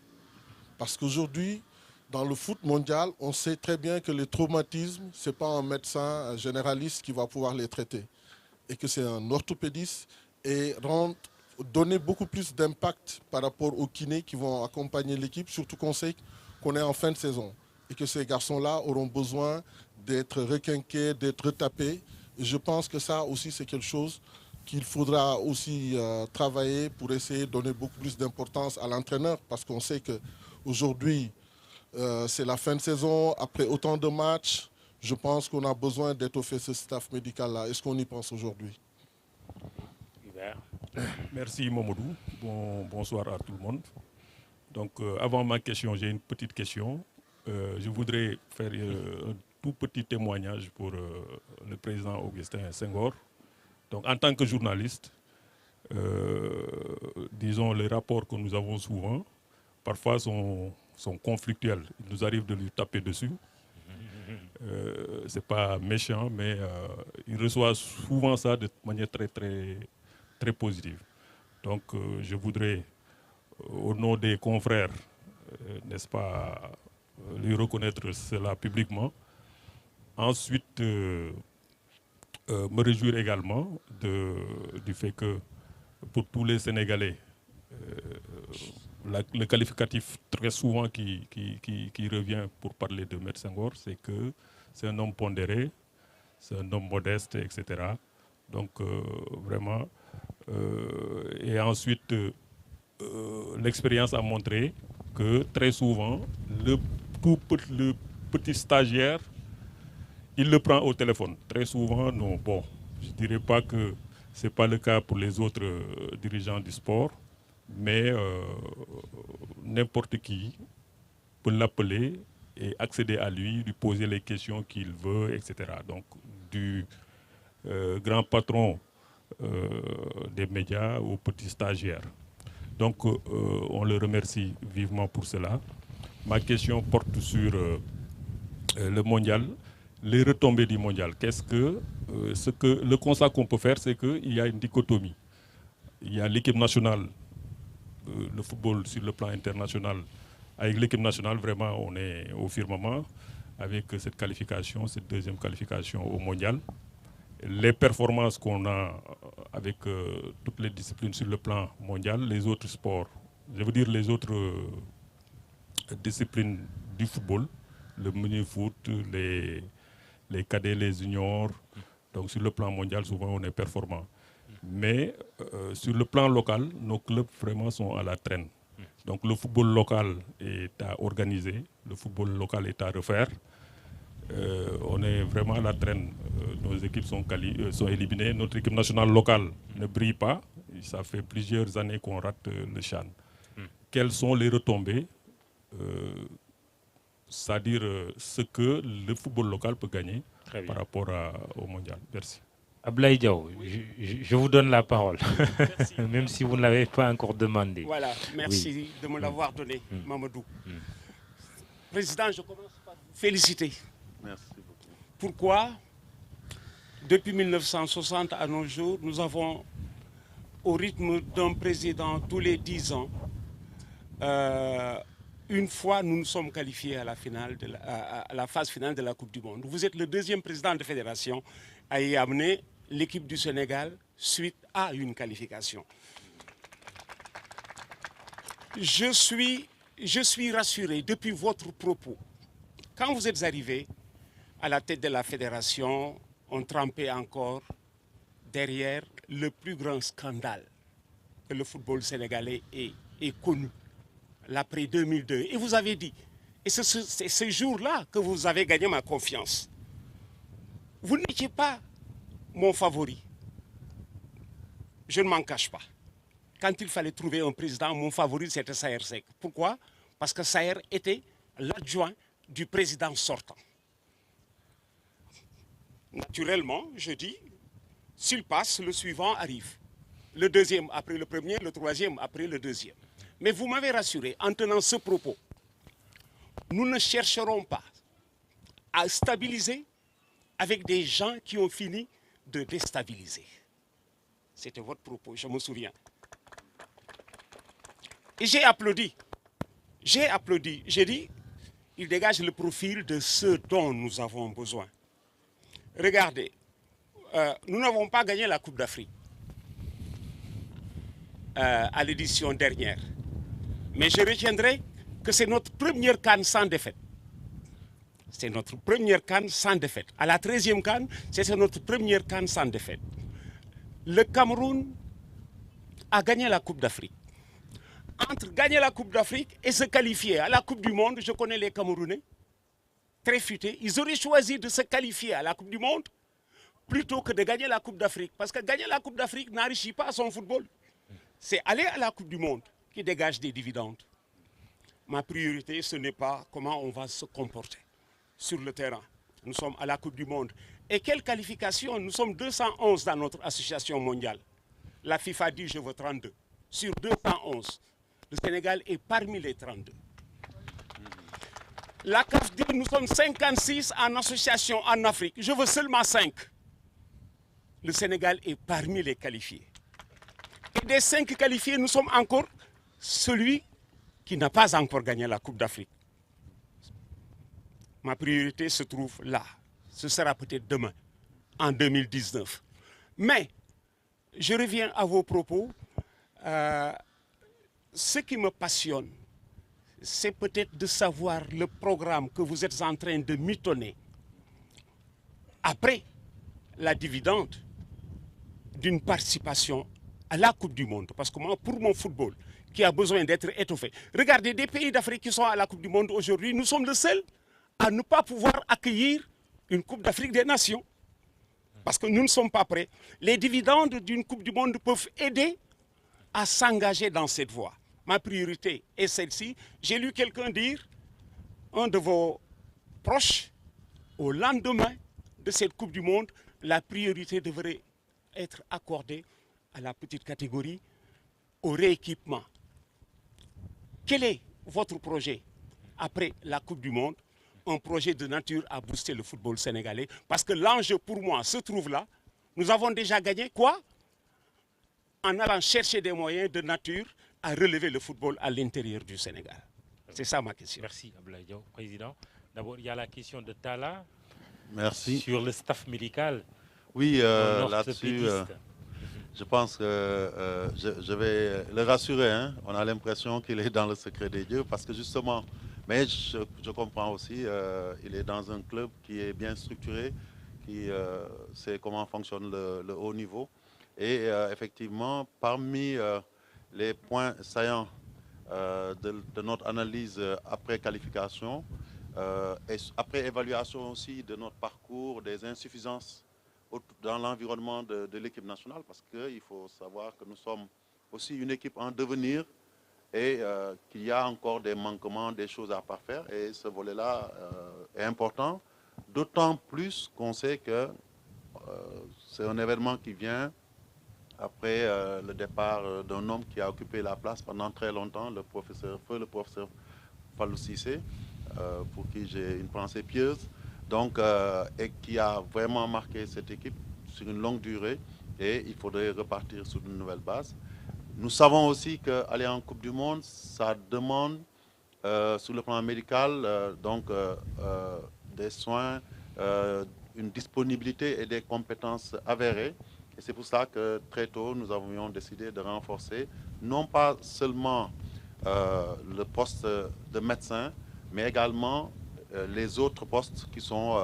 Parce qu'aujourd'hui, dans le foot mondial, on sait très bien que les traumatismes, ce n'est pas un médecin généraliste qui va pouvoir les traiter. Et que c'est un orthopédiste et donner beaucoup plus d'impact par rapport aux kinés qui vont accompagner l'équipe, surtout qu'on sait qu'on est en fin de saison. Et que ces garçons-là auront besoin d'être requinqués, d'être retapés. Et je pense que ça aussi, c'est quelque chose qu'il faudra aussi travailler pour essayer de donner beaucoup plus d'importance à l'entraîneur. Parce qu'on sait qu'aujourd'hui, c'est la fin de saison. Après autant de matchs, je pense qu'on a besoin d'étoffer ce staff médical-là. Est-ce qu'on y pense aujourd'hui? Merci Momodou. Bonsoir à tout le monde. Donc, avant ma question, j'ai une petite question. Je voudrais faire un tout petit témoignage pour le président Augustin Senghor. Donc, en tant que journaliste, disons, les rapports que nous avons souvent, parfois sont conflictuels. Il nous arrive de lui taper dessus. C'est pas méchant, mais il reçoit souvent ça de manière très positive. Donc, je voudrais, au nom des confrères, n'est-ce pas, lui reconnaître cela publiquement. Ensuite, me réjouir également du fait que pour tous les Sénégalais, le qualificatif très souvent qui revient pour parler de M. Senghor, c'est que c'est un homme pondéré, c'est un homme modeste, etc. Donc vraiment, et ensuite, l'expérience a montré que très souvent, le petit stagiaire, il le prend au téléphone. Très souvent, non. Bon, je ne dirais pas que ce n'est pas le cas pour les autres dirigeants du sport, mais n'importe qui peut l'appeler et accéder à lui, lui poser les questions qu'il veut, etc. Donc, du grand patron des médias au petit stagiaire. Donc, on le remercie vivement pour cela. Ma question porte sur le mondial, les retombées du mondial. Le constat qu'on peut faire, c'est qu'il y a une dichotomie. Il y a l'équipe nationale, le football sur le plan international. Avec l'équipe nationale, vraiment, on est au firmament avec cette qualification, cette deuxième qualification au mondial. Les performances qu'on a avec toutes les disciplines sur le plan mondial, les autres sports, je veux dire les autres disciplines du football, le mini-foot, les cadets, les juniors. Donc sur le plan mondial, souvent on est performant. Mais sur le plan local, nos clubs vraiment sont à la traîne. Donc le football local est à organiser, le football local est à refaire. On est vraiment à la traîne. Nos équipes sont éliminées. Notre équipe nationale locale ne brille pas. Ça fait plusieurs années qu'on rate le CHAN. Quelles sont les retombées, c'est-à-dire ce que le football local peut gagner par rapport au mondial? Merci. Ablaye Diaw, je vous donne la parole, même si vous ne l'avez pas encore demandé. Voilà, merci de me l'avoir donné, Mamadou. Président, je commence par vous féliciter. Merci beaucoup. Pourquoi? Depuis 1960 à nos jours, nous avons, au rythme d'un président tous les 10 ans, une fois nous nous sommes qualifiés à la phase finale de la Coupe du Monde. Vous êtes le deuxième président de fédération à y amener l'équipe du Sénégal suite à une qualification. Je suis rassuré depuis votre propos. Quand vous êtes arrivé à la tête de la fédération, on trempait encore derrière le plus grand scandale que le football sénégalais ait connu, l'après 2002. Et vous avez dit, et c'est ce jour-là que vous avez gagné ma confiance. Vous n'étiez pas mon favori. Je ne m'en cache pas. Quand il fallait trouver un président, mon favori, c'était Saher Seck. Pourquoi? Parce que Saher était l'adjoint du président sortant. Naturellement, je dis, s'il passe, le suivant arrive. Le deuxième après le premier, le troisième après le deuxième. Mais vous m'avez rassuré en tenant ce propos. Nous ne chercherons pas à stabiliser avec des gens qui ont fini de déstabiliser. C'était votre propos, je me souviens. Et j'ai applaudi. J'ai applaudi. J'ai dit, il dégage le profil de ce dont nous avons besoin. Regardez, nous n'avons pas gagné la Coupe d'Afrique à l'édition dernière. Mais je retiendrai que c'est notre première CAN sans défaite. C'est notre première CAN sans défaite. À la 13e CAN, c'était notre première CAN sans défaite. Le Cameroun a gagné la Coupe d'Afrique. Entre gagner la Coupe d'Afrique et se qualifier à la Coupe du Monde, je connais les Camerounais, très futés, ils auraient choisi de se qualifier à la Coupe du Monde plutôt que de gagner la Coupe d'Afrique. Parce que gagner la Coupe d'Afrique n'enrichit pas son football. C'est aller à la Coupe du Monde qui dégage des dividendes. Ma priorité, ce n'est pas comment on va se comporter sur le terrain. Nous sommes à la Coupe du Monde. Et quelle qualification? Nous sommes 211 dans notre association mondiale. La FIFA dit je veux 32. Sur 211, le Sénégal est parmi les 32. La CAF dit nous sommes 56 en association en Afrique. Je veux seulement 5. Le Sénégal est parmi les qualifiés. Et des 5 qualifiés, nous sommes encore celui qui n'a pas encore gagné la Coupe d'Afrique. Ma priorité se trouve là. Ce sera peut-être demain, en 2019. Mais, je reviens à vos propos. Ce qui me passionne, c'est peut-être de savoir le programme que vous êtes en train de mitonner après la dividende d'une participation à la Coupe du Monde. Parce que moi, pour mon football, qui a besoin d'être étoffé, regardez, des pays d'Afrique qui sont à la Coupe du Monde aujourd'hui, nous sommes les seuls à ne pas pouvoir accueillir une Coupe d'Afrique des Nations. Parce que nous ne sommes pas prêts. Les dividendes d'une Coupe du Monde peuvent aider à s'engager dans cette voie. Ma priorité est celle-ci. J'ai lu quelqu'un dire, un de vos proches, au lendemain de cette Coupe du Monde, la priorité devrait être accordée à la petite catégorie, au rééquipement. Quel est votre projet après la Coupe du Monde? Un projet de nature à booster le football sénégalais. Parce que l'enjeu pour moi se trouve là. Nous avons déjà gagné quoi? En allant chercher des moyens de nature à relever le football à l'intérieur du Sénégal. C'est ça ma question. Merci Ablaye Diaw, Président. D'abord, il y a la question de Talla. Merci. Sur le staff médical. Oui, là-dessus, je pense que je vais le rassurer. Hein. On a l'impression qu'il est dans le secret des dieux parce que justement, Mais je comprends aussi, il est dans un club qui est bien structuré, qui sait comment fonctionne le haut niveau. Et effectivement, parmi les points saillants de notre analyse après qualification, et après évaluation aussi de notre parcours, des insuffisances dans l'environnement de l'équipe nationale, parce qu'il faut savoir que nous sommes aussi une équipe en devenir et qu'il y a encore des manquements, des choses à parfaire. Et ce volet-là est important, d'autant plus qu'on sait que c'est un événement qui vient après le départ d'un homme qui a occupé la place pendant très longtemps, le professeur Fallou Cissé, pour qui j'ai une pensée pieuse, donc, et qui a vraiment marqué cette équipe sur une longue durée, et il faudrait repartir sur une nouvelle base. Nous savons aussi qu'aller en Coupe du Monde, ça demande, sur le plan médical, des soins, une disponibilité et des compétences avérées. Et c'est pour ça que très tôt, nous avions décidé de renforcer, non pas seulement le poste de médecin, mais également les autres postes qui sont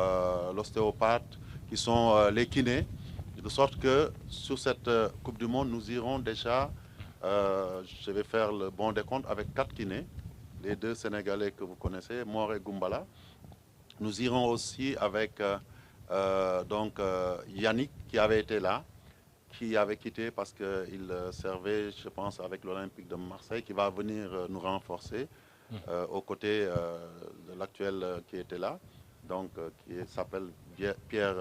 l'ostéopathe, qui sont les kinés, de sorte que sur cette Coupe du Monde, nous irons déjà, je vais faire le bon décompte, avec 4 kinés, les 2 Sénégalais que vous connaissez, Mor et Goumbala. Nous irons aussi avec Yannick, qui avait été là, qui avait quitté parce qu'il servait, je pense, avec l'Olympique de Marseille, qui va venir nous renforcer aux côtés de l'actuel qui était là, donc qui s'appelle Pierre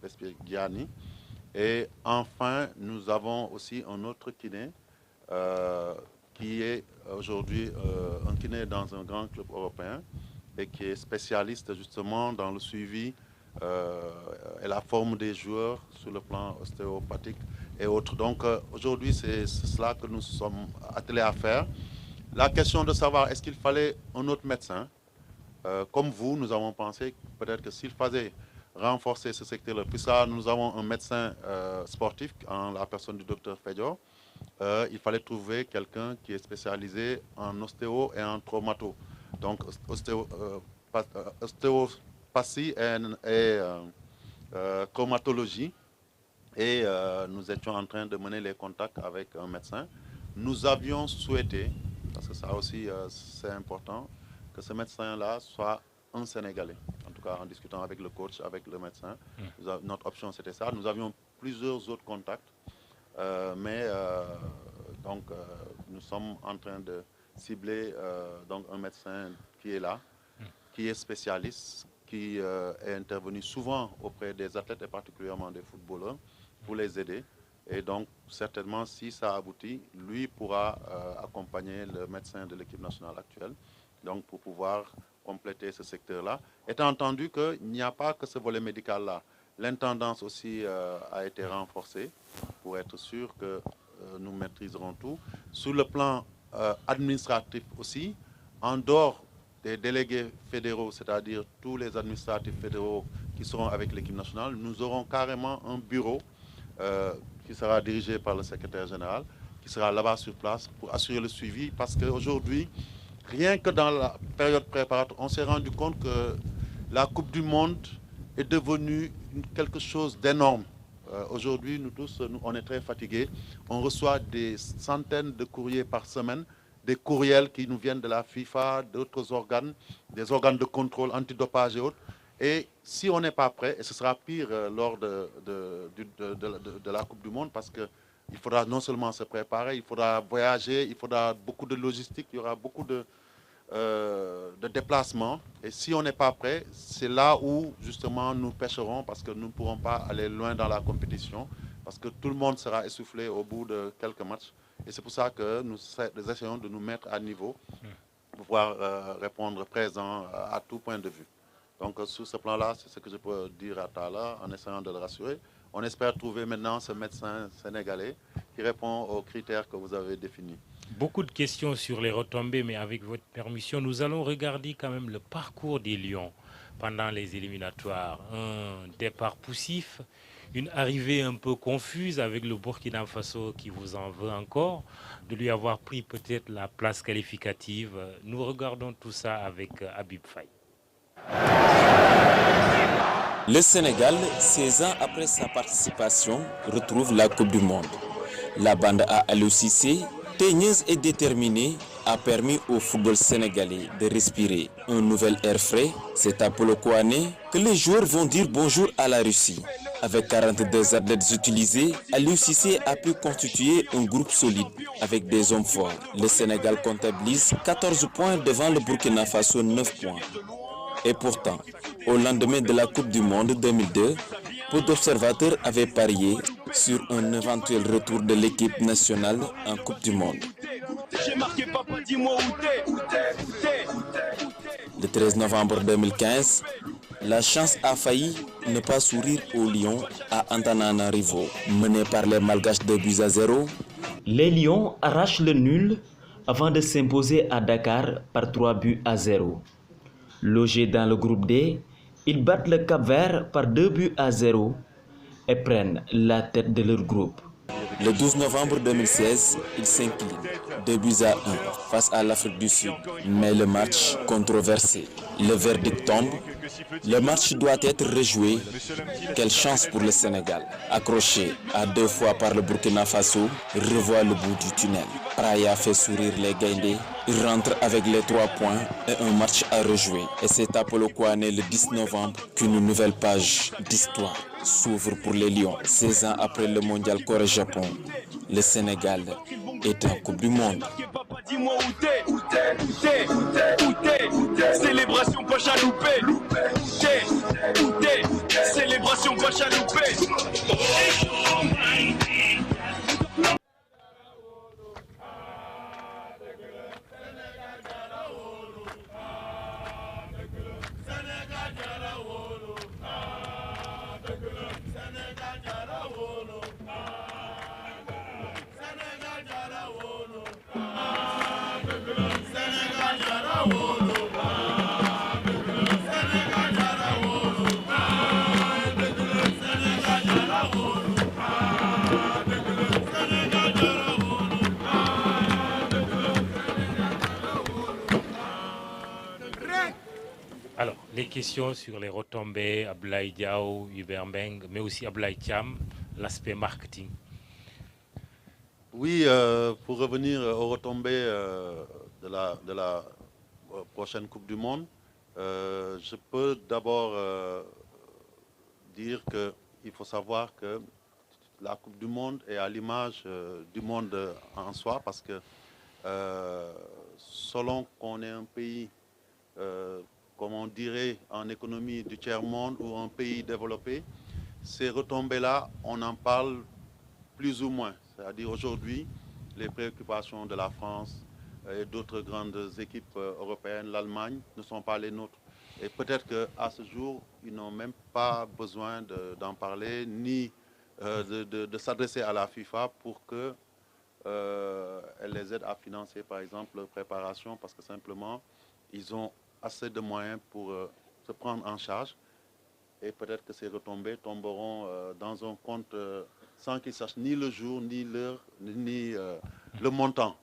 Vespier-Gianni. Et enfin, nous avons aussi un autre kiné qui est aujourd'hui un kiné dans un grand club européen et qui est spécialiste justement dans le suivi et la forme des joueurs sur le plan ostéopathique et autres. Donc aujourd'hui, c'est cela que nous sommes attelés à faire. La question de savoir est-ce qu'il fallait un autre médecin, comme vous, nous avons pensé peut-être que s'il fallait renforcer ce secteur-là, puis ça, nous avons un médecin sportif en la personne du docteur Fedjo, il fallait trouver quelqu'un qui est spécialisé en ostéo et en traumato. Donc ostéopathie et traumatologie. Et nous étions en train de mener les contacts avec un médecin. Nous avions souhaité, parce que ça aussi c'est important, que ce médecin-là soit un Sénégalais. En tout cas, en discutant avec le coach, avec le médecin, notre option c'était ça. Nous avions plusieurs autres contacts, mais nous sommes en train de cibler donc un médecin qui est là, qui est spécialiste, qui est intervenu souvent auprès des athlètes et particulièrement des footballeurs pour les aider. Et donc, certainement, si ça aboutit, lui pourra accompagner le médecin de l'équipe nationale actuelle, donc pour pouvoir compléter ce secteur-là. Étant entendu qu'il n'y a pas que ce volet médical-là. L'intendance aussi a été renforcée pour être sûr que nous maîtriserons tout. Sur le plan administratif aussi, en dehors des délégués fédéraux, c'est-à-dire tous les administratifs fédéraux qui seront avec l'équipe nationale, nous aurons carrément un bureau qui sera dirigé par le secrétaire général, qui sera là-bas sur place pour assurer le suivi, parce qu'aujourd'hui, rien que dans la période préparatoire, on s'est rendu compte que la Coupe du Monde est devenue quelque chose d'énorme. Aujourd'hui, nous tous, on est très fatigués. On reçoit des centaines de courriers par semaine, des courriels qui nous viennent de la FIFA, d'autres organes, des organes de contrôle antidopage et autres. Et si on n'est pas prêt, et ce sera pire lors de la Coupe du Monde, parce qu'il faudra non seulement se préparer, il faudra voyager, il faudra beaucoup de logistique, il y aura beaucoup de déplacements. Et si on n'est pas prêt, c'est là où justement nous pêcherons, parce que nous ne pourrons pas aller loin dans la compétition, parce que tout le monde sera essoufflé au bout de quelques matchs. Et c'est pour ça que nous essayons de nous mettre à niveau pour pouvoir répondre présent à tout point de vue. Donc sur ce plan-là, c'est ce que je peux dire à Talla en essayant de le rassurer. On espère trouver maintenant ce médecin sénégalais qui répond aux critères que vous avez définis. Beaucoup de questions sur les retombées, mais avec votre permission, nous allons regarder quand même le parcours des Lions pendant les éliminatoires. Un départ poussif, Une arrivée un peu confuse avec le Burkina Faso qui vous en veut encore, de lui avoir pris peut-être la place qualificative. Nous regardons tout ça avec Habib Faye. Le Sénégal, 16 ans après sa participation, retrouve la Coupe du Monde. La bande à Aliou Cissé, teigneuse et déterminée, a permis au football sénégalais de respirer un nouvel air frais. C'est à Polokwane que les joueurs vont dire bonjour à la Russie. Avec 42 athlètes utilisés, Aliou Cissé a pu constituer un groupe solide avec des hommes forts. Le Sénégal comptabilise 14 points devant le Burkina Faso 9 points. Et pourtant, au lendemain de la Coupe du Monde 2002, peu d'observateurs avaient parié sur un éventuel retour de l'équipe nationale en Coupe du Monde. Le 13 novembre 2015, la chance a failli ne pas sourire aux Lions à Antananarivo. Menés par les Malgaches 2-0, les Lions arrachent le nul avant de s'imposer à Dakar par 3-0. Logés dans le groupe D, ils battent le Cap-Vert par 2-0 et prennent la tête de leur groupe. Le 12 novembre 2016, ils s'inclinent 2-1 face à l'Afrique du Sud. Mais le match controversé, le verdict tombe. Le match doit être rejoué. Quelle chance pour le Sénégal. Accroché à 2 fois par le Burkina Faso, revoit le bout du tunnel. Praia fait sourire les Gaindés. Il rentre avec les 3 points et un match à rejouer. Et c'est à Polokwane le 10 novembre qu'une nouvelle page d'histoire s'ouvre pour les Lions. 16 ans après le mondial Corée-Japon, le Sénégal est en Coupe du Monde. Dis-moi où t'es, célébration pas chaloupée. Où t'es, célébration pas chaloupée. Alors, les questions sur les retombées, Abdoulaye Diaw, Hubert Mbeng, mais aussi Abdoulaye Thiam, l'aspect marketing. Oui, pour revenir aux retombées de la prochaine Coupe du Monde, je peux d'abord dire qu'il faut savoir que la Coupe du Monde est à l'image du monde en soi, parce que selon qu'on est un pays, comme on dirait en économie du tiers-monde ou un pays développé, ces retombées-là, on en parle plus ou moins. C'est-à-dire aujourd'hui, les préoccupations de la France et d'autres grandes équipes européennes, l'Allemagne, ne sont pas les nôtres. Et peut-être qu'à ce jour, ils n'ont même pas besoin d'en parler, ni de s'adresser à la FIFA pour qu'elle les aide à financer, par exemple, leur préparation, parce que simplement, ils ont assez de moyens pour se prendre en charge. Et peut-être que ces retombées tomberont dans un compte sans qu'ils sachent ni le jour, ni l'heure, ni le montant.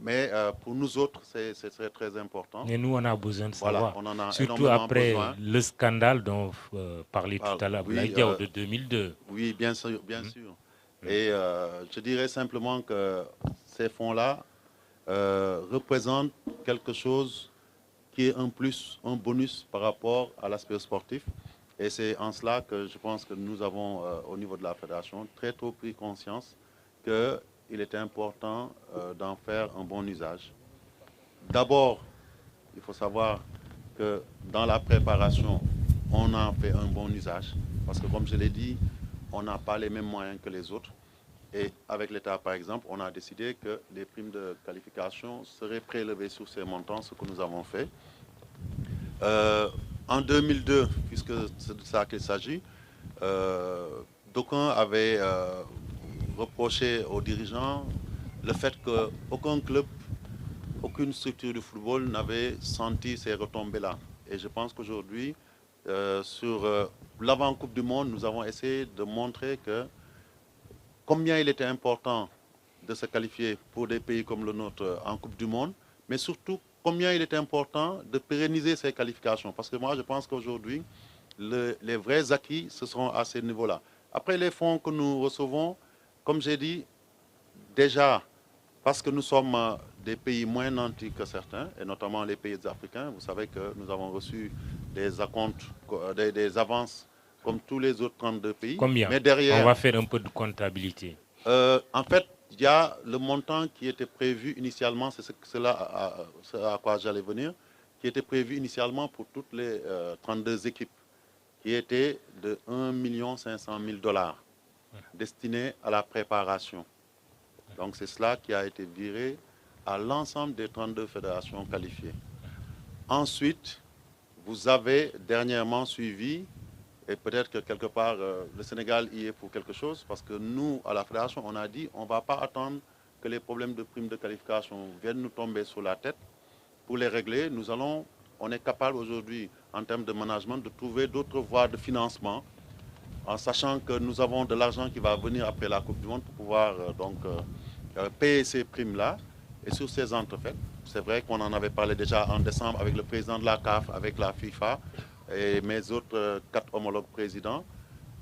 Mais pour nous autres, c'est très important. Et nous, on a besoin de savoir. Voilà, on en a surtout après le scandale dont parlait tout à l'heure Abdoulaye Diaw de 2002. Oui, bien sûr. Et je dirais simplement que ces fonds-là représentent quelque chose qui est un plus, un bonus par rapport à l'aspect sportif. Et c'est en cela que je pense que nous avons, au niveau de la fédération, très tôt pris conscience qu'il était important d'en faire un bon usage. D'abord, il faut savoir que dans la préparation, on en fait un bon usage. Parce que comme je l'ai dit, on n'a pas les mêmes moyens que les autres. Et avec l'État, par exemple, on a décidé que les primes de qualification seraient prélevées sur ces montants, ce que nous avons fait. En 2002, puisque c'est de ça qu'il s'agit, d'aucuns avaient reproché aux dirigeants le fait qu'aucun club, aucune structure de football n'avait senti ces retombées-là. Et je pense qu'aujourd'hui, sur l'avant-Coupe du Monde, nous avons essayé de montrer combien il était important de se qualifier pour des pays comme le nôtre en Coupe du Monde, mais surtout combien il était important de pérenniser ces qualifications. Parce que moi, je pense qu'aujourd'hui, les vrais acquis, ce seront à ce niveau-là. Après les fonds que nous recevons, comme j'ai dit, déjà, parce que nous sommes des pays moins nantis que certains, et notamment les pays africains, vous savez que nous avons reçu des avances comme tous les autres 32 pays. Combien? Mais derrière, on va faire un peu de comptabilité. En fait, il y a le montant qui était prévu initialement, c'est ce à quoi j'allais venir, qui était prévu initialement pour toutes les 32 équipes, qui était de 1 500 000 $ destinés à la préparation. Donc c'est cela qui a été viré à l'ensemble des 32 fédérations qualifiées. Ensuite, vous avez dernièrement suivi, et peut-être que quelque part le Sénégal y est pour quelque chose, parce que nous, à la fédération, on a dit on ne va pas attendre que les problèmes de primes de qualification viennent nous tomber sur la tête. Pour les régler, on est capable aujourd'hui, en termes de management, de trouver d'autres voies de financement, en sachant que nous avons de l'argent qui va venir après la Coupe du Monde pour pouvoir payer ces primes-là. Et sur ces entrefaites, c'est vrai qu'on en avait parlé déjà en décembre avec le président de la CAF, avec la FIFA et mes autres 4 homologues présidents,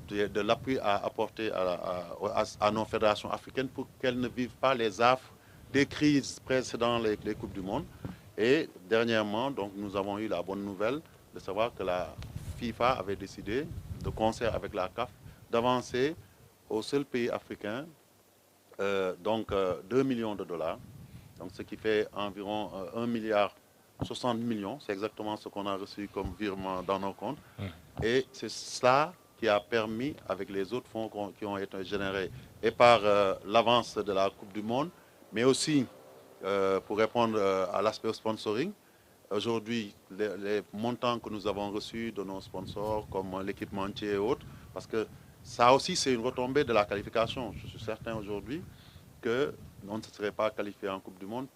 de l'appui à apporter à nos fédérations africaines pour qu'elles ne vivent pas les affres des crises précédant les Coupes du Monde. Et dernièrement, donc, nous avons eu la bonne nouvelle de savoir que la FIFA avait décidé, de concert avec la CAF, d'avancer au seul pays africain 2 millions de $, donc ce qui fait environ 1,60 milliard, c'est exactement ce qu'on a reçu comme virement dans nos comptes. Et c'est cela qui a permis, avec les autres fonds qui ont été générés, et par l'avance de la Coupe du Monde, mais aussi pour répondre à l'aspect sponsoring. Aujourd'hui, les montants que nous avons reçus de nos sponsors, comme l'équipementier et autres, parce que ça aussi, c'est une retombée de la qualification. Je suis certain aujourd'hui qu'on ne se serait pas qualifié en Coupe du Monde.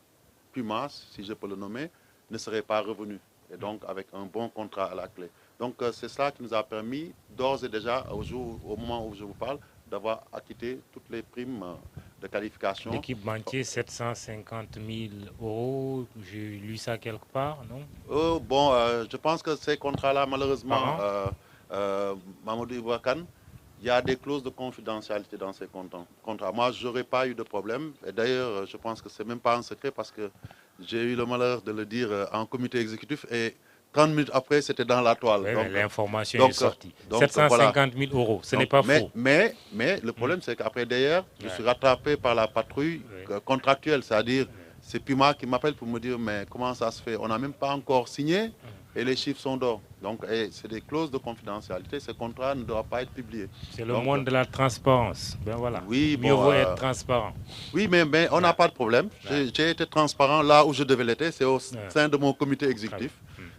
Pumas, si je peux le nommer, ne serait pas revenu. Et donc, avec un bon contrat à la clé. Donc, c'est ça qui nous a permis, d'ores et déjà, au moment où je vous parle, d'avoir acquitté toutes les primes de qualification. L'équipementier, 750 000 €, j'ai lu ça quelque part, non? Je pense que ces contrats-là, malheureusement, Mamadou Ibouakan, il y a des clauses de confidentialité dans ces contrats. Moi, je n'aurais pas eu de problème. Et d'ailleurs, je pense que ce n'est même pas un secret parce que j'ai eu le malheur de le dire en comité exécutif et 30 minutes après, c'était dans la toile. Oui, l'information est sortie. 750 000 €, ce n'est pas faux. Mais le problème, c'est qu'après, d'ailleurs, je suis rattrapé par la patrouille contractuelle, c'est-à-dire c'est Puma qui m'appelle pour me dire mais comment ça se fait? On n'a même pas encore signé et les chiffres sont d'or. Donc, c'est des clauses de confidentialité. Ce contrat ne doit pas être publié. C'est le monde de la transparence. Ben voilà. Oui, mieux vaut être transparent. Oui, mais on n'a pas de problème. J'ai été transparent là où je devais l'être. C'est au sein de mon comité exécutif.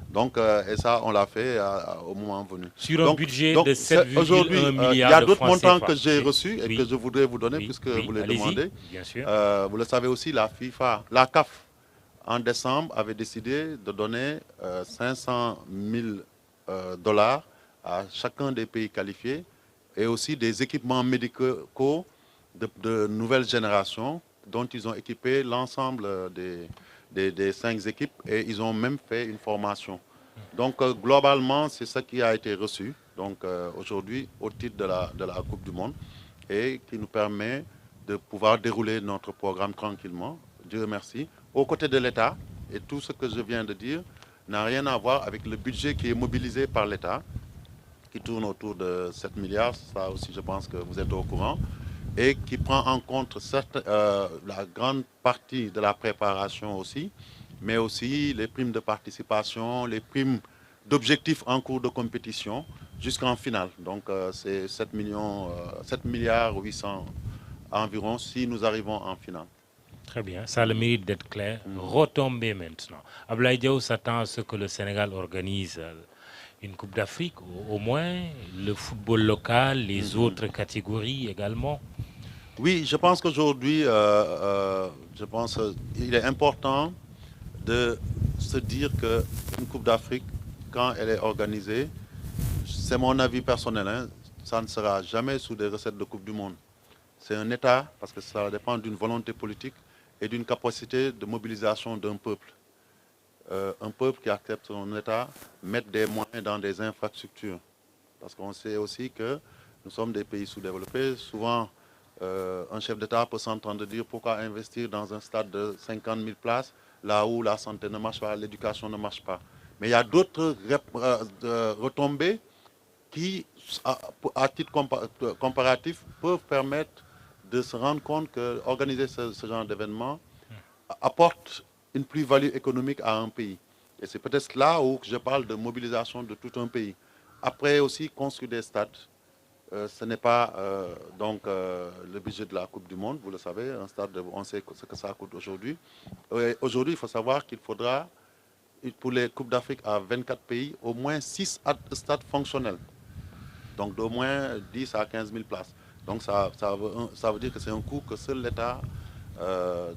Donc, et ça, on l'a fait au moment venu. Sur un budget de 7,1 milliards aujourd'hui, il y a d'autres montants que j'ai reçus et que je voudrais vous donner puisque vous les demandez. Bien sûr. Vous le savez aussi, la CAF, en décembre, avait décidé de donner 500 000 $ à chacun des pays qualifiés et aussi des équipements médicaux de nouvelle génération dont ils ont équipé l'ensemble des 5 équipes et ils ont même fait une formation. Donc globalement, c'est ça qui a été reçu aujourd'hui au titre de la Coupe du Monde et qui nous permet de pouvoir dérouler notre programme tranquillement. Dieu merci. Aux côtés de l'État, et tout ce que je viens de dire n'a rien à voir avec le budget qui est mobilisé par l'État, qui tourne autour de 7 milliards, ça aussi je pense que vous êtes au courant, et qui prend en compte la grande partie de la préparation aussi, mais aussi les primes de participation, les primes d'objectifs en cours de compétition jusqu'en finale. Donc c'est 7 milliards 800 environ si nous arrivons en finale. Très bien, ça a le mérite d'être clair. Retombez maintenant. Abdoulaye Diaw s'attend à ce que le Sénégal organise une Coupe d'Afrique, au moins le football local, les autres catégories également. Oui, je pense qu'aujourd'hui, il est important de se dire qu'une Coupe d'Afrique, quand elle est organisée, c'est mon avis personnel, hein, ça ne sera jamais sous des recettes de Coupe du Monde. C'est un État, parce que ça dépend d'une volonté politique et d'une capacité de mobilisation d'un peuple. Un peuple qui accepte son État mettre des moyens dans des infrastructures. Parce qu'on sait aussi que nous sommes des pays sous-développés. Souvent, un chef d'État peut s'entendre dire pourquoi investir dans un stade de 50 000 places, là où la santé ne marche pas, l'éducation ne marche pas. Mais il y a d'autres retombées qui, à titre comparatif, peuvent permettre de se rendre compte qu'organiser ce genre d'événement apporte une plus-value économique à un pays. Et c'est peut-être là où je parle de mobilisation de tout un pays. Après aussi, construire des stades, ce n'est pas le budget de la Coupe du Monde, vous le savez, un stade, on sait ce que ça coûte aujourd'hui. Aujourd'hui, il faut savoir qu'il faudra, pour les Coupes d'Afrique à 24 pays, au moins 6 stades fonctionnels. Donc d'au moins 10 à 15 000 places. Donc ça veut dire que c'est un coût que seul l'État,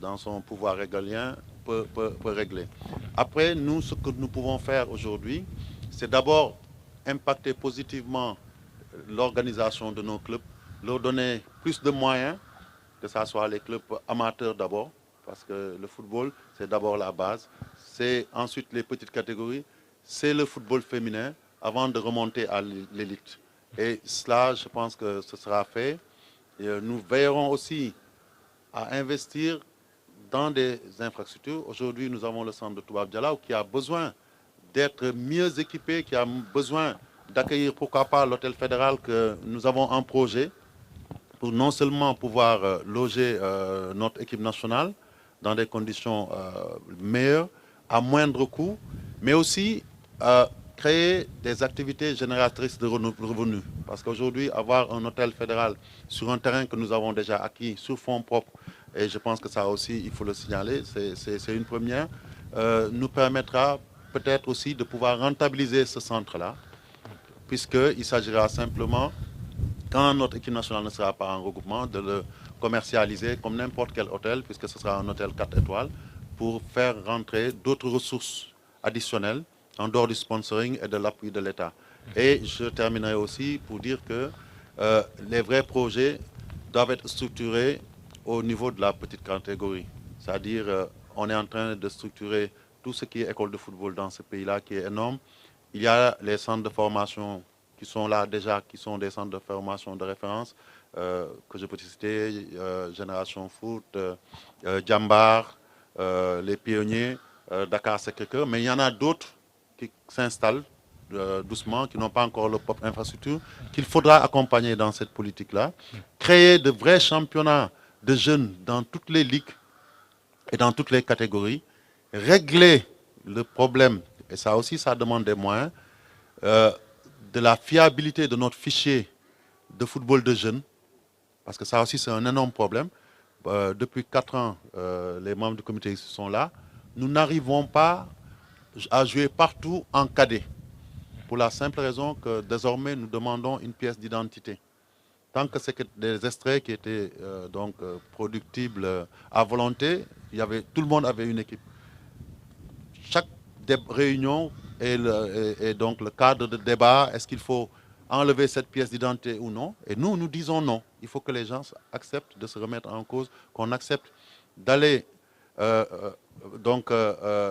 dans son pouvoir régalien, peut régler. Après, nous, ce que nous pouvons faire aujourd'hui, c'est d'abord impacter positivement l'organisation de nos clubs, leur donner plus de moyens, que ce soit les clubs amateurs d'abord, parce que le football, c'est d'abord la base, c'est ensuite les petites catégories, c'est le football féminin, avant de remonter à l'élite. Et cela, je pense que ce sera fait. Et nous veillerons aussi à investir dans des infrastructures. Aujourd'hui, nous avons le centre de Toubab Dialaw qui a besoin d'être mieux équipé, qui a besoin d'accueillir, pourquoi pas, l'hôtel fédéral que nous avons en projet pour non seulement pouvoir loger notre équipe nationale dans des conditions meilleures, à moindre coût, mais aussi créer des activités génératrices de revenus. Parce qu'aujourd'hui, avoir un hôtel fédéral sur un terrain que nous avons déjà acquis sur fonds propres, et je pense que ça aussi, il faut le signaler, c'est une première, nous permettra peut-être aussi de pouvoir rentabiliser ce centre-là, puisqu'il s'agira simplement, quand notre équipe nationale ne sera pas en regroupement, de le commercialiser comme n'importe quel hôtel, puisque ce sera un hôtel 4 étoiles, pour faire rentrer d'autres ressources additionnelles en dehors du sponsoring et de l'appui de l'État. Et je terminerai aussi pour dire que les vrais projets doivent être structurés au niveau de la petite catégorie. C'est-à-dire, on est en train de structurer tout ce qui est école de football dans ce pays-là, qui est énorme. Il y a les centres de formation qui sont là déjà, qui sont des centres de formation de référence, que je peux citer, Génération Foot, Djambar, les Pionniers, Dakar Sacré-Cœur, mais il y en a d'autres qui s'installent doucement, qui n'ont pas encore leur propre infrastructure, qu'il faudra accompagner dans cette politique-là. Créer de vrais championnats de jeunes dans toutes les ligues et dans toutes les catégories. Régler le problème, et ça aussi, ça demande des moyens, de la fiabilité de notre fichier de football de jeunes, parce que ça aussi, c'est un énorme problème. Depuis 4 ans, les membres du comité sont là. Nous n'arrivons pas à jouer partout en cadet, pour la simple raison que désormais, nous demandons une pièce d'identité. Tant que c'est des extraits qui étaient productibles à volonté, tout le monde avait une équipe. Chaque réunion est donc le cadre de débat, est-ce qu'il faut enlever cette pièce d'identité ou non? Et nous, nous disons non. Il faut que les gens acceptent de se remettre en cause, qu'on accepte d'aller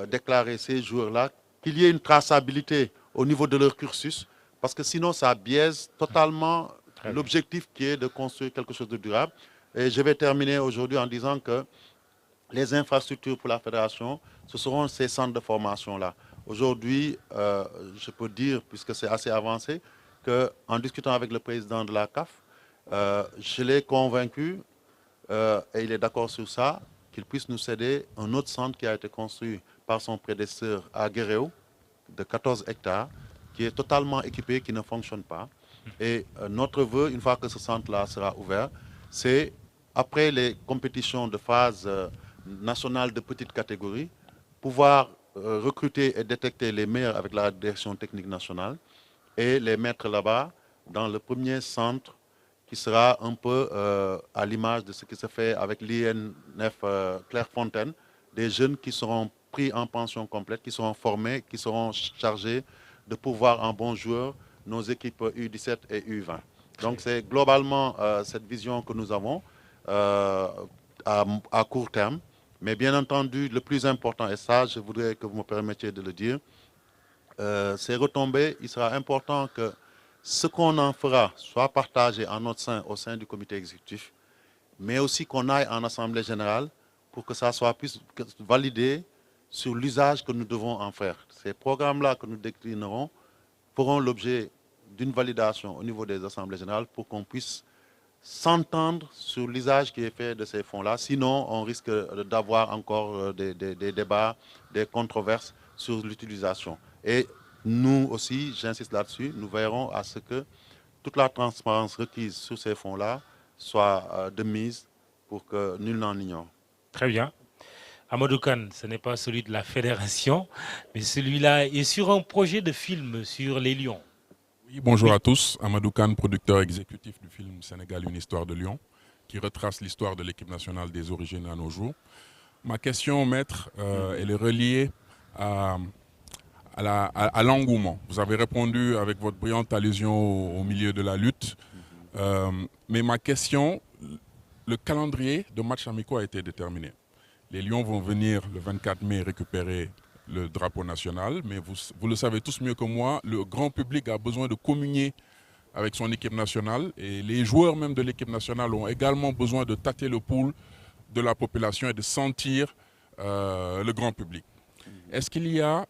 déclarer ces joueurs-là, qu'il y ait une traçabilité au niveau de leur cursus, parce que sinon ça biaise totalement l'objectif qui est de construire quelque chose de durable. Et je vais terminer aujourd'hui en disant que les infrastructures pour la fédération, ce seront ces centres de formation-là. Aujourd'hui, je peux dire, puisque c'est assez avancé, qu'en discutant avec le président de la CAF, je l'ai convaincu, et il est d'accord sur ça, qu'il puisse nous céder un autre centre qui a été construit par son prédécesseur à Guéréo, de 14 hectares, qui est totalement équipé, qui ne fonctionne pas. Et notre vœu, une fois que ce centre-là sera ouvert, c'est, après les compétitions de phase nationale de petite catégorie, pouvoir recruter et détecter les meilleurs avec la direction technique nationale et les mettre là-bas dans le premier centre qui sera un peu à l'image de ce qui se fait avec l'INF Clairefontaine, des jeunes qui seront pris en pension complète, qui seront formés, qui seront chargés de pouvoir en bons joueurs nos équipes U17 et U20. Donc c'est globalement cette vision que nous avons à court terme. Mais bien entendu, le plus important, et ça je voudrais que vous me permettiez de le dire, ces retombées, il sera important que ce qu'on en fera soit partagé en notre sein, au sein du comité exécutif, mais aussi qu'on aille en assemblée générale pour que ça soit plus validé sur l'usage que nous devons en faire. Ces programmes-là que nous déclinerons feront l'objet d'une validation au niveau des assemblées générales pour qu'on puisse s'entendre sur l'usage qui est fait de ces fonds-là. Sinon, on risque d'avoir encore des débats, des controverses sur l'utilisation. Et nous aussi, j'insiste là-dessus, nous veillerons à ce que toute la transparence requise sur ces fonds-là soit de mise pour que nul n'en ignore. Très bien. Amadou Kane, ce n'est pas celui de la fédération, mais celui-là est sur un projet de film sur les lions. Oui, bonjour à tous. Amadou Kane, producteur exécutif du film Sénégal, une histoire de Lion, qui retrace l'histoire de l'équipe nationale des origines à nos jours. Ma question, maître, elle est reliée à l'engouement. Vous avez répondu avec votre brillante allusion au milieu de la lutte. Mais ma question, le calendrier de matchs amicaux a été déterminé. Les Lions vont venir le 24 mai récupérer le drapeau national, mais vous le savez tous mieux que moi, le grand public a besoin de communier avec son équipe nationale et les joueurs même de l'équipe nationale ont également besoin de tâter le pouls de la population et de sentir le grand public. Est-ce qu'il y a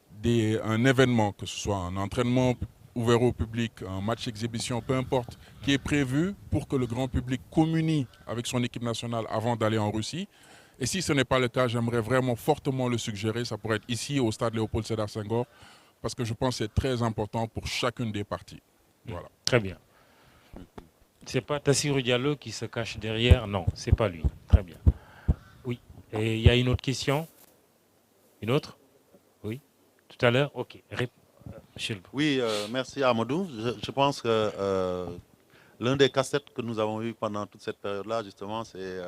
un événement, que ce soit un entraînement ouvert au public, un match exhibition, peu importe, qui est prévu pour que le grand public communie avec son équipe nationale avant d'aller en Russie? Et si ce n'est pas le cas, j'aimerais vraiment fortement le suggérer. Ça pourrait être ici, au stade Léopold Sédar Senghor, parce que je pense que c'est très important pour chacune des parties. Voilà. Très bien. C'est pas Tassirou Diallo qui se cache derrière? Non, c'est pas lui. Très bien. Oui. Et il y a une autre question? Une autre? Oui. Tout à l'heure? Ok. Oui, merci Amadou. Je pense que l'un des cassettes que nous avons eu pendant toute cette période-là, justement, c'est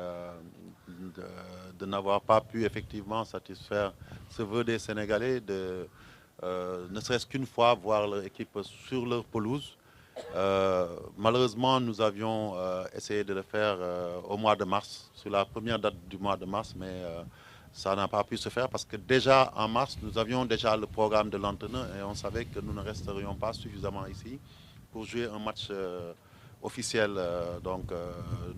de n'avoir pas pu effectivement satisfaire ce vœu des Sénégalais de ne serait-ce qu'une fois voir leur équipe sur leur pelouse. Malheureusement, nous avions essayé de le faire au mois de mars, sur la première date du mois de mars, mais ça n'a pas pu se faire parce que déjà en mars, nous avions déjà le programme de l'entraîneur et on savait que nous ne resterions pas suffisamment ici pour jouer un match officiel donc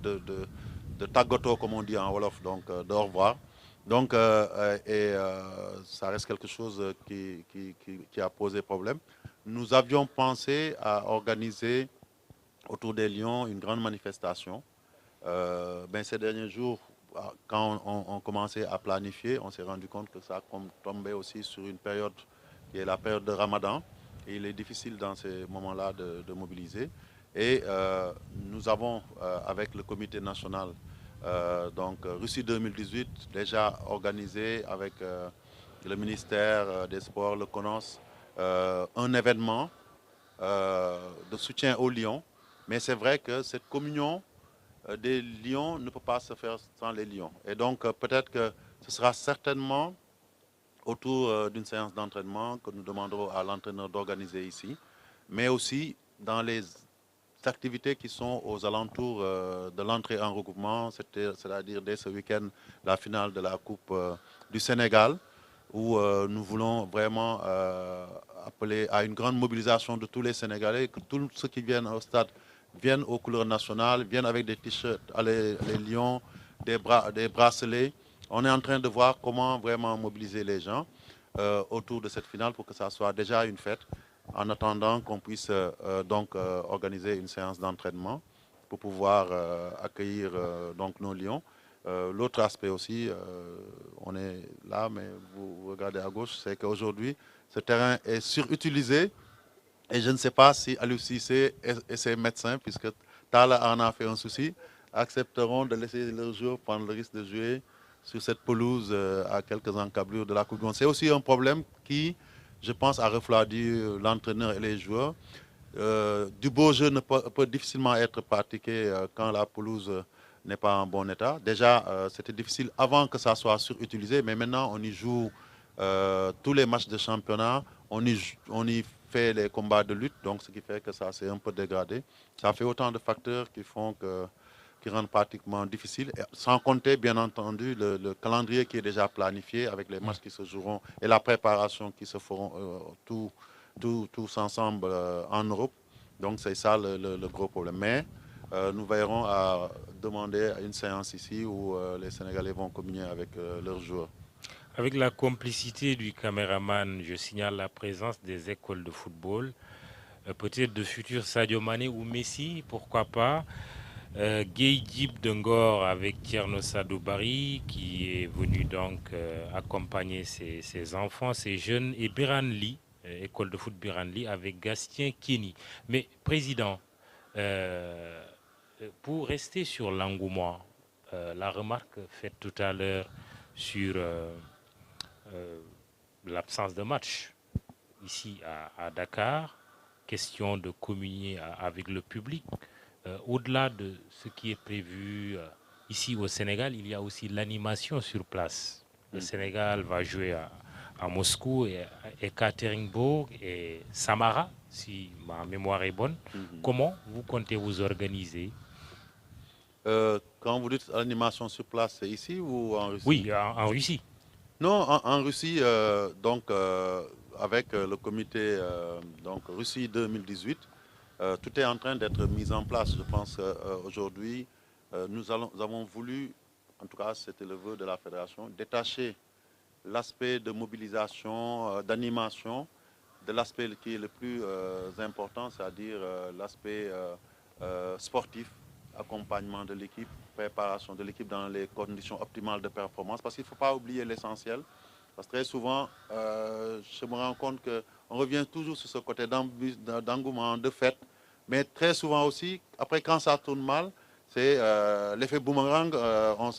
de tagoto comme on dit en Wolof, donc d'au revoir. Donc ça reste quelque chose qui a posé problème. Nous avions pensé à organiser autour des Lions une grande manifestation. Ces derniers jours, quand on commençait à planifier, on s'est rendu compte que ça tombait aussi sur une période qui est la période de Ramadan. Et il est difficile dans ces moments-là de mobiliser. Et nous avons, avec le comité national, donc Russie 2018, déjà organisé avec le ministère des Sports, le CONOS, un événement de soutien aux Lions. Mais c'est vrai que cette communion des Lions ne peut pas se faire sans les Lions. Et donc peut-être que ce sera certainement autour d'une séance d'entraînement que nous demanderons à l'entraîneur d'organiser ici, mais aussi dans les activités qui sont aux alentours de l'entrée en regroupement, c'est-à-dire dès ce week-end, la finale de la Coupe du Sénégal, où nous voulons vraiment appeler à une grande mobilisation de tous les Sénégalais, que tous ceux qui viennent au stade viennent aux couleurs nationales, viennent avec des t-shirts, les lions, des bracelets. On est en train de voir comment vraiment mobiliser les gens autour de cette finale pour que ça soit déjà une fête, en attendant qu'on puisse organiser une séance d'entraînement pour pouvoir accueillir donc nos lions. L'autre aspect aussi, on est là, mais vous regardez à gauche, c'est qu'aujourd'hui, ce terrain est surutilisé. Et je ne sais pas si Aliou Cissé et ses médecins, puisque Tala en a fait un souci, accepteront de laisser leur joueurs prendre le risque de jouer sur cette pelouse à quelques encablures de la Coupe du Monde. C'est aussi un problème qui, je pense, a refroidi l'entraîneur et les joueurs. Du beau jeu peut difficilement être pratiqué quand la pelouse n'est pas en bon état. Déjà, c'était difficile avant que ça soit surutilisé, mais maintenant, on y joue tous les matchs de championnat. On y fait les combats de lutte, donc ce qui fait que ça s'est un peu dégradé. Ça fait autant de facteurs qui rendent pratiquement difficile, et sans compter bien entendu le calendrier qui est déjà planifié avec les matchs qui se joueront et la préparation qui se feront tous ensemble en Europe. Donc c'est ça le gros problème. Mais nous veillerons à demander une séance ici où les Sénégalais vont communier avec leurs joueurs. Avec la complicité du caméraman, je signale la présence des écoles de football, peut-être de futurs Sadio Mané ou Messi, pourquoi pas. Gueye Djib de Ngor avec Thierno Sadou Barry qui est venu donc accompagner ses enfants, ses jeunes, et Biran Ly, école de foot Biran Ly avec Gastien Kenny. Mais président, pour rester sur l'engouement, la remarque faite tout à l'heure sur l'absence de match ici à Dakar, question de communier avec le public. Au-delà de ce qui est prévu ici au Sénégal, il y a aussi l'animation sur place. Le Sénégal va jouer à Moscou et Ekaterinbourg et Samara, si ma mémoire est bonne. Comment vous comptez vous organiser? Quand vous dites animation sur place, c'est ici ou en Russie? Oui, en Russie. Non, en Russie, avec le comité Russie 2018, tout est en train d'être mis en place. Je pense qu'aujourd'hui, nous avons voulu, en tout cas c'était le vœu de la fédération, détacher l'aspect de mobilisation, d'animation, de l'aspect qui est le plus important, c'est-à-dire l'aspect sportif, accompagnement de l'équipe, préparation de l'équipe dans les conditions optimales de performance, parce qu'il ne faut pas oublier l'essentiel. Parce que très souvent, je me rends compte qu'on revient toujours sur ce côté d'engouement, de fête. Mais très souvent aussi, après quand ça tourne mal, c'est l'effet boomerang,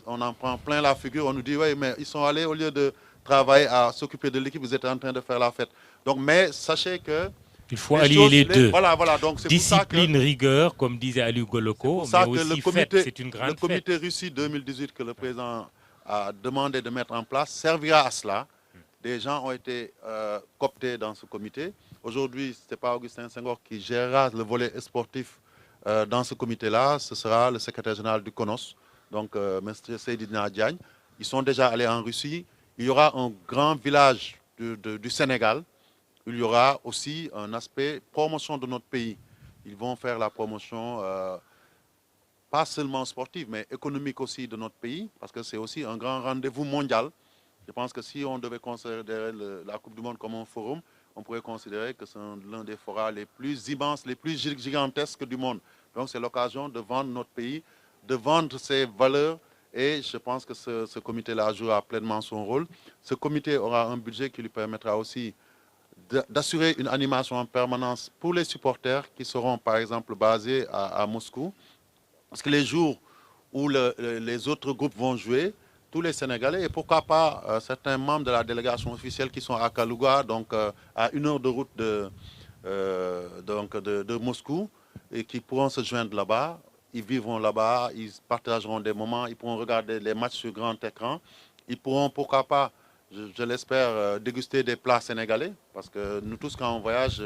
on en prend plein la figure, on nous dit, oui, mais ils sont allés, au lieu de travailler à s'occuper de l'équipe, vous êtes en train de faire la fête. Donc, mais sachez que... Il faut allier les deux. Voilà, donc c'est discipline, pour ça que, rigueur, comme disait Aliou Goloko, mais aussi fête, c'est une grande fête. Le comité Russie 2018 que le président a demandé de mettre en place servira à cela. Des gens ont été cooptés dans ce comité. Aujourd'hui, ce n'est pas Augustin Senghor qui gérera le volet sportif dans ce comité-là. Ce sera le secrétaire général du CONOS, donc M. Seydina Diagne. Ils sont déjà allés en Russie. Il y aura un grand village du Sénégal. Il y aura aussi un aspect promotion de notre pays. Ils vont faire la promotion, pas seulement sportive, mais économique aussi de notre pays, parce que c'est aussi un grand rendez-vous mondial. Je pense que si on devait considérer la Coupe du Monde comme un forum, on pourrait considérer que c'est l'un des forats les plus immenses, les plus gigantesques du monde. Donc c'est l'occasion de vendre notre pays, de vendre ses valeurs, et je pense que ce comité-là jouera pleinement son rôle. Ce comité aura un budget qui lui permettra aussi d'assurer une animation en permanence pour les supporters qui seront par exemple basés à Moscou. Parce que les jours où les autres groupes vont jouer, tous les Sénégalais, et pourquoi pas certains membres de la délégation officielle qui sont à Kalouga, donc à 1 heure de route de Moscou, et qui pourront se joindre là-bas. Ils vivront là-bas, ils partageront des moments, ils pourront regarder les matchs sur grand écran. Ils pourront, pourquoi pas, je l'espère, déguster des plats sénégalais, parce que nous tous, quand on voyage,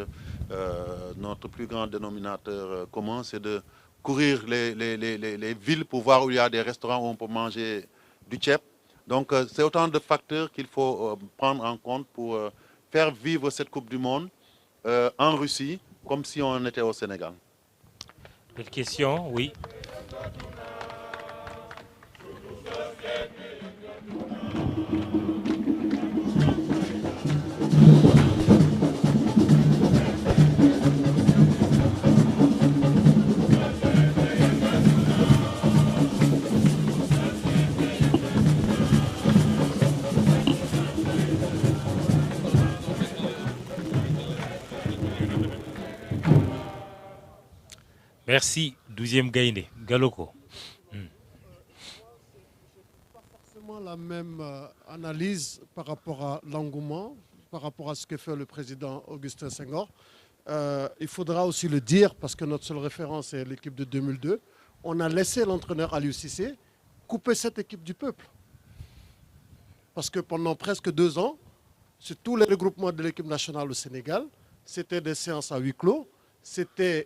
notre plus grand dénominateur commun, c'est de courir les villes pour voir où il y a des restaurants où on peut manger du tchèp. Donc, c'est autant de facteurs qu'il faut prendre en compte pour faire vivre cette Coupe du Monde en Russie, comme si on était au Sénégal. Une question, oui. Merci, 12e Gaïndé. Galoko. Pas forcément la même analyse par rapport à l'engouement, par rapport à ce que fait le président Augustin Senghor. Il faudra aussi le dire, parce que notre seule référence est l'équipe de 2002. On a laissé l'entraîneur Aliou Cissé couper cette équipe du peuple. Parce que pendant presque 2 ans, sur tous les regroupements de l'équipe nationale au Sénégal, c'était des séances à huis clos, c'était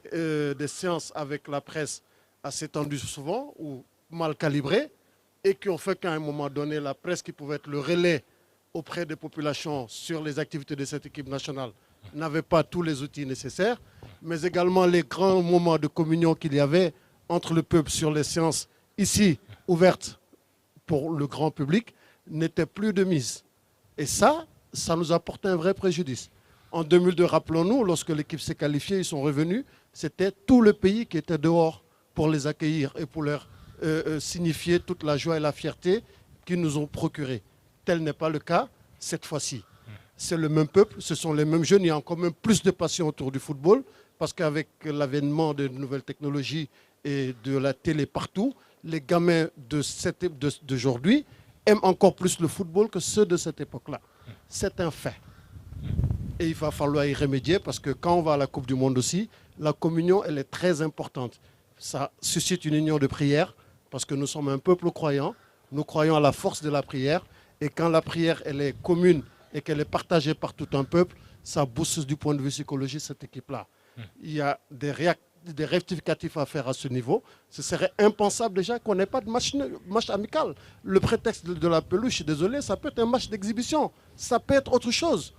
des séances avec la presse assez tendue souvent ou mal calibrée, et qui ont fait qu'à un moment donné, la presse qui pouvait être le relais auprès des populations sur les activités de cette équipe nationale n'avait pas tous les outils nécessaires, mais également les grands moments de communion qu'il y avait entre le peuple sur les séances ici ouvertes pour le grand public n'étaient plus de mise. Et ça nous a porté un vrai préjudice. En 2002, rappelons-nous, lorsque l'équipe s'est qualifiée, ils sont revenus, c'était tout le pays qui était dehors pour les accueillir et pour leur signifier toute la joie et la fierté qu'ils nous ont procuré. Tel n'est pas le cas cette fois-ci. C'est le même peuple, ce sont les mêmes jeunes, il y a encore même plus de passion autour du football, parce qu'avec l'avènement de nouvelles technologies et de la télé partout, les gamins d'aujourd'hui aiment encore plus le football que ceux de cette époque-là. C'est un fait. Et il va falloir y remédier, parce que quand on va à la Coupe du Monde aussi, la communion, elle est très importante. Ça suscite une union de prière, parce que nous sommes un peuple croyant, nous croyons à la force de la prière, et quand la prière, elle est commune et qu'elle est partagée par tout un peuple, ça booste du point de vue psychologique cette équipe-là. Il y a des rectificatifs à faire à ce niveau. Ce serait impensable déjà qu'on n'ait pas de match amical. Le prétexte de la peluche, je suis désolé, ça peut être un match d'exhibition, ça peut être autre chose.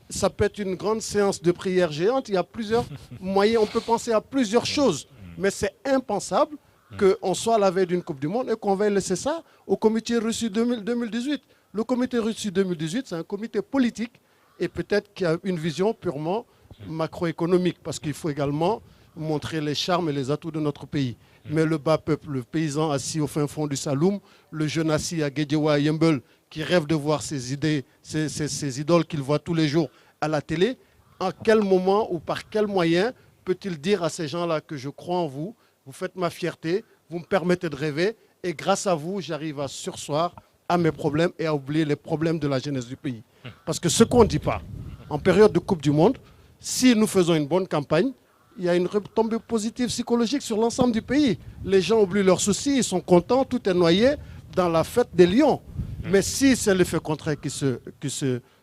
Ça peut être une grande séance de prière géante, il y a plusieurs moyens, on peut penser à plusieurs choses. Mais c'est impensable qu'on soit à la veille d'une Coupe du Monde et qu'on va laisser ça au comité Russie 2018. Le comité Russie 2018, c'est un comité politique et peut-être qu'il y a une vision purement macroéconomique, parce qu'il faut également montrer les charmes et les atouts de notre pays. Mais le bas peuple, le paysan assis au fin fond du Saloum, le jeune assis à Guédiawaye, à Yembel, qui rêve de voir ses idoles qu'il voit tous les jours à la télé, à quel moment ou par quel moyen peut-il dire à ces gens-là que je crois en vous, vous faites ma fierté, vous me permettez de rêver, et grâce à vous, j'arrive à surseoir à mes problèmes et à oublier les problèmes de la jeunesse du pays. Parce que ce qu'on ne dit pas, en période de Coupe du Monde, si nous faisons une bonne campagne, il y a une retombée positive psychologique sur l'ensemble du pays. Les gens oublient leurs soucis, ils sont contents, tout est noyé dans la fête des lions. Mais si c'est l'effet contraire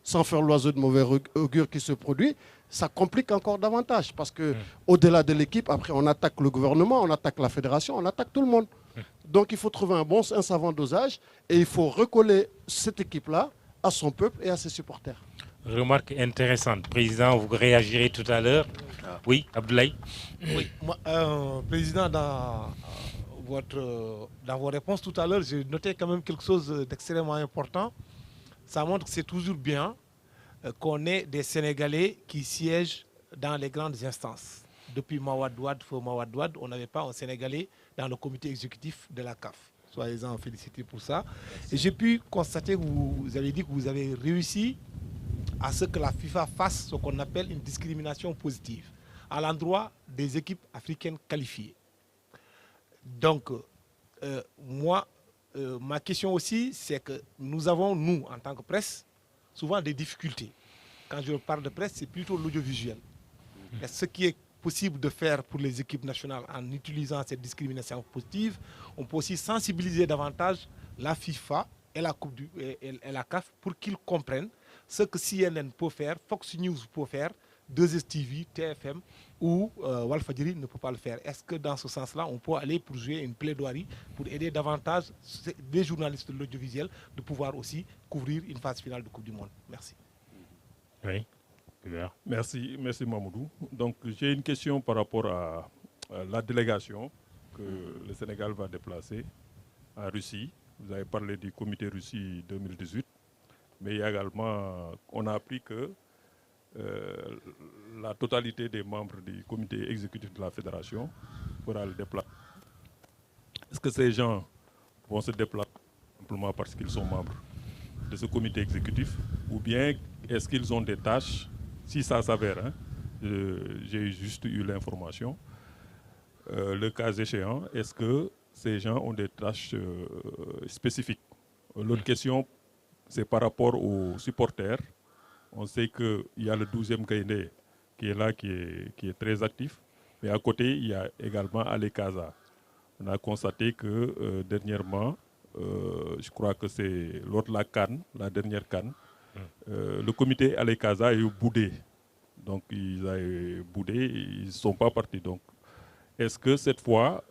sans faire l'oiseau de mauvais augure qui se produit, ça complique encore davantage. Parce qu'au-delà de l'équipe, après on attaque le gouvernement, on attaque la fédération, on attaque tout le monde. Donc il faut trouver un savant dosage et il faut recoller cette équipe-là à son peuple et à ses supporters. Remarque intéressante. Président, vous réagirez tout à l'heure. Oui, Abdoulaye. Oui, moi, Président, dans vos réponses tout à l'heure, j'ai noté quand même quelque chose d'extrêmement important. Ça montre que c'est toujours bien qu'on ait des Sénégalais qui siègent dans les grandes instances. Depuis Mawade Ouad, on n'avait pas un Sénégalais dans le comité exécutif de la CAF. Soyez-en félicités pour ça. Et j'ai pu constater que vous avez dit que vous avez réussi à ce que la FIFA fasse ce qu'on appelle une discrimination positive à l'endroit des équipes africaines qualifiées. Donc, ma question aussi, c'est que nous avons, nous, en tant que presse, souvent des difficultés. Quand je parle de presse, c'est plutôt l'audiovisuel. Ce qui est possible de faire pour les équipes nationales en utilisant cette discrimination positive, on peut aussi sensibiliser davantage la FIFA et la CAF pour qu'ils comprennent ce que CNN peut faire, Fox News peut faire, 2STV, TFM ou Walfadjri ne peut pas le faire. Est-ce que dans ce sens-là, on peut aller pour jouer une plaidoirie pour aider davantage les journalistes de l'audiovisuel de pouvoir aussi couvrir une phase finale de Coupe du Monde? Merci. Oui. Merci Mamoudou. Donc j'ai une question par rapport à la délégation que le Sénégal va déplacer en Russie. Vous avez parlé du comité Russie 2018, mais également on a appris que la totalité des membres du comité exécutif de la fédération fera le déplacement. Est-ce que ces gens vont se déplacer simplement parce qu'ils sont membres de ce comité exécutif, ou bien est-ce qu'ils ont des tâches? Si ça s'avère, hein, j'ai juste eu l'information, le cas échéant, est-ce que ces gens ont des tâches spécifiques? L'autre question, c'est par rapport aux supporters. On sait qu'il y a le 12e Gaïndé qui est là, qui est très actif, mais à côté, il y a également Ale Kaza. On a constaté que dernièrement, je crois que c'est lors de la CAN, la dernière CAN, le comité Ale Kaza est boudé. Donc ils avaient boudé, ils ne sont pas partis. Donc est-ce que cette fois,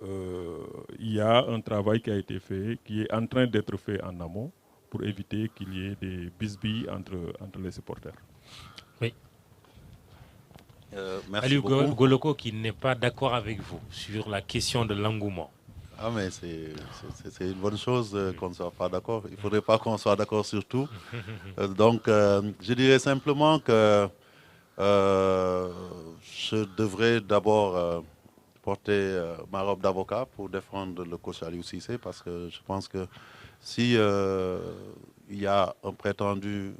il y a un travail qui a été fait, qui est en train d'être fait en amont pour éviter qu'il y ait des bisbilles entre les supporters? Oui. Merci Aliou beaucoup. Goloko qui n'est pas d'accord avec vous sur la question de l'engouement. Ah mais c'est une bonne chose qu'on ne soit pas d'accord. Il ne faudrait pas qu'on soit d'accord sur tout. Donc je dirais simplement que je devrais d'abord porter ma robe d'avocat pour défendre le coach Aliou Cissé, parce que je pense que si il y a un prétendu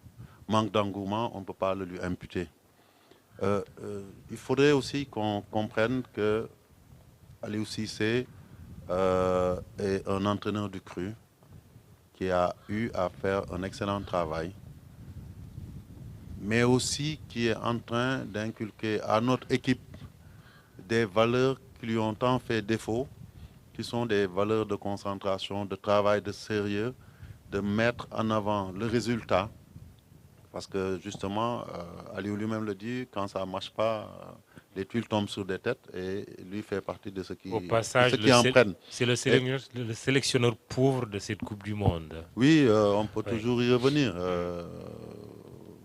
manque d'engouement, on ne peut pas le lui imputer. Il faudrait aussi qu'on comprenne que Aliou Cissé est un entraîneur du cru qui a eu à faire un excellent travail, mais aussi qui est en train d'inculquer à notre équipe des valeurs qui lui ont tant fait défaut, qui sont des valeurs de concentration, de travail, de sérieux, de mettre en avant le résultat. Parce que justement, Aliou lui-même le dit, quand ça ne marche pas, les tuiles tombent sur des têtes, et lui fait partie de ceux qui, Au passage, en prennent. C'est le sélectionneur pauvre de cette Coupe du Monde. Oui, on peut toujours y revenir,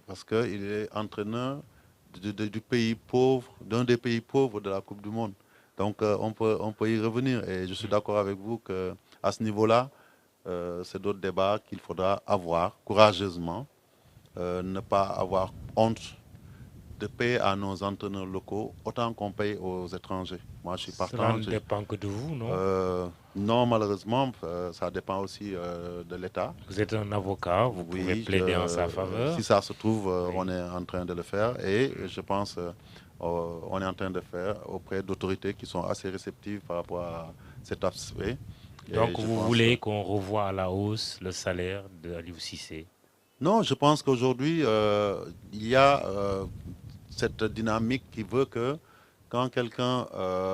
parce qu'il est entraîneur du pays pauvre, d'un des pays pauvres de la Coupe du Monde. Donc on peut y revenir, et je suis d'accord avec vous qu'à ce niveau-là, c'est d'autres débats qu'il faudra avoir courageusement. Ne pas avoir honte de payer à nos entraîneurs locaux autant qu'on paye aux étrangers. Moi, je suis partant. Cela ne dépend que de vous, non? Non, malheureusement, ça dépend aussi de l'État. Vous êtes un avocat, vous pouvez plaider en sa faveur. Si ça se trouve, on est en train de le faire, et je pense on est en train de faire auprès d'autorités qui sont assez réceptives par rapport à cet aspect. Donc vous voulez qu'on revoie à la hausse le salaire de Aliou Cissé? Non, je pense qu'aujourd'hui, il y a cette dynamique qui veut que quand quelqu'un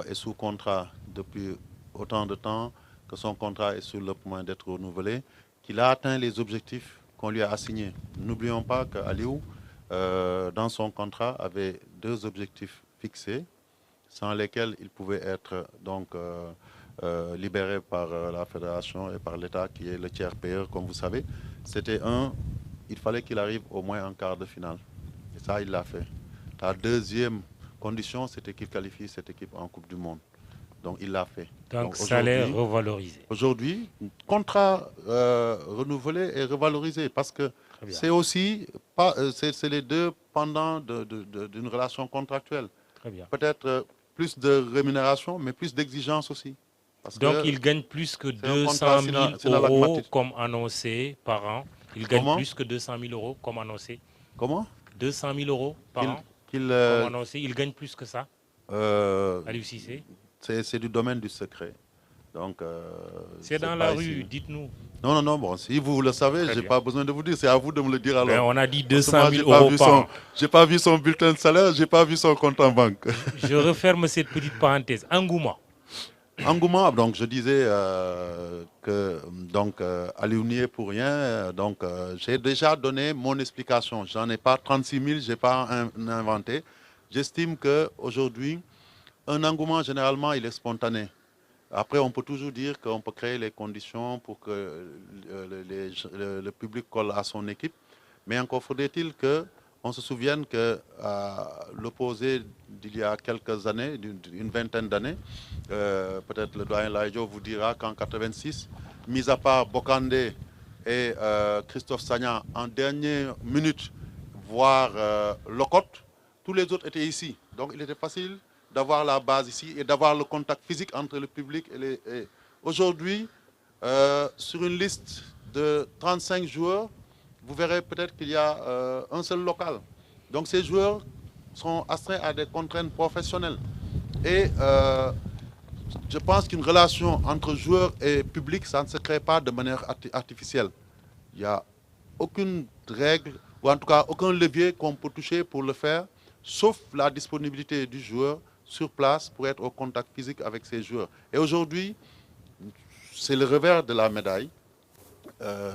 est sous contrat depuis autant de temps, que son contrat est sur le point d'être renouvelé, qu'il a atteint les objectifs qu'on lui a assignés. N'oublions pas qu'Aliou, dans son contrat, avait 2 objectifs fixés, sans lesquels il pouvait être donc libéré par la fédération et par l'État, qui est le tiers payeur, comme vous savez. C'était il fallait qu'il arrive au moins en quart de finale. Et ça, il l'a fait. La deuxième condition, c'était qu'il qualifie cette équipe en Coupe du Monde. Donc, il l'a fait. Donc salaire revalorisé. Aujourd'hui, contrat renouvelé et revalorisé, parce que c'est aussi c'est les deux pendants d'une relation contractuelle. Très bien. Peut-être plus de rémunération, mais plus d'exigence aussi. Donc, il gagne plus que 200 000 euros comme annoncé par an. Il gagne plus que 200 000 euros comme annoncé. Comment? 200 000 euros par an comme annoncé. Il gagne plus que ça, Aliou Cissé? C'est du domaine du secret. Donc, c'est dans la rue, dites-nous. Non, bon, si vous le savez, je n'ai pas besoin de vous dire, c'est à vous de me le dire alors. Mais on a dit 200 000 euros par an. Je n'ai pas vu son bulletin de salaire, je n'ai pas vu son compte en banque. Je referme cette petite parenthèse. Engouement. Engouement, donc je disais que Aliou n'y est pour rien. Donc j'ai déjà donné mon explication. J'en ai pas 36 000, je n'ai pas inventé. J'estime qu'aujourd'hui, un engouement, généralement, il est spontané. Après, on peut toujours dire qu'on peut créer les conditions pour que le public colle à son équipe. Mais encore faudrait-il qu'on se souvienne que l'opposé d'il y a quelques années, d'une vingtaine d'années, peut-être le doyen Laïdjo vous dira qu'en 86, mis à part Bokandé et Christophe Sagna, en dernière minute, voire Locotte, tous les autres étaient ici. Donc il était facile d'avoir la base ici et d'avoir le contact physique entre le public et aujourd'hui, sur une liste de 35 joueurs, vous verrez peut-être qu'il y a un seul local. Donc ces joueurs sont astreints à des contraintes professionnelles. Et je pense qu'une relation entre joueurs et public, ça ne se crée pas de manière artificielle. Il n'y a aucune règle, ou en tout cas aucun levier qu'on peut toucher pour le faire, sauf la disponibilité du joueur sur place pour être au contact physique avec ses joueurs. Et aujourd'hui, c'est le revers de la médaille.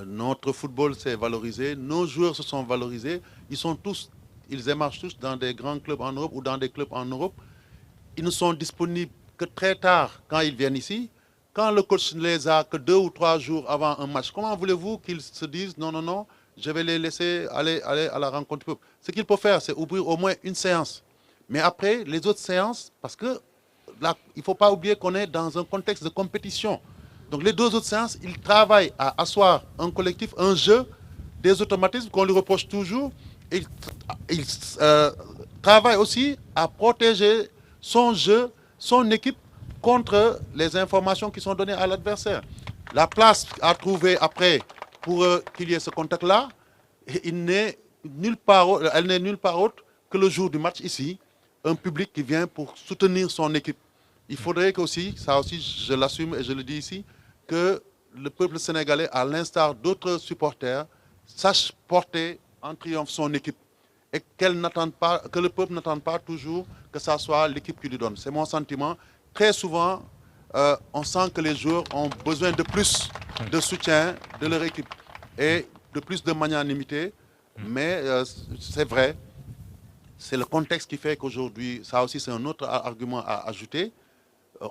Notre football s'est valorisé, nos joueurs se sont valorisés, ils sont tous ils émargent tous dans des grands clubs en Europe ou dans des clubs en Europe. Ils ne sont disponibles que très tard quand ils viennent ici. Quand le coach ne les a que 2 ou 3 jours avant un match, comment voulez-vous qu'ils se disent non, non, non, je vais les laisser aller à la rencontre du peuple? Ce qu'il faut faire, c'est ouvrir au moins une séance. Mais après, les autres séances, parce que là, il ne faut pas oublier qu'on est dans un contexte de compétition. Donc les 2 autres séances, ils travaillent à asseoir un collectif, un jeu, des automatismes qu'on lui reproche toujours. Il travaille aussi à protéger son jeu, son équipe contre les informations qui sont données à l'adversaire. La place à trouver après pour qu'il y ait ce contact-là, elle n'est nulle part autre que le jour du match ici, un public qui vient pour soutenir son équipe. Il faudrait que aussi, ça aussi je l'assume et je le dis ici, que le peuple sénégalais, à l'instar d'autres supporters, sache porter en triomphe son équipe et que le peuple n'attende pas toujours que ça soit l'équipe qui lui donne. C'est mon sentiment. Très souvent, on sent que les joueurs ont besoin de plus de soutien de leur équipe et de plus de magnanimité. Mais c'est vrai, c'est le contexte qui fait qu'aujourd'hui, ça aussi c'est un autre argument à ajouter.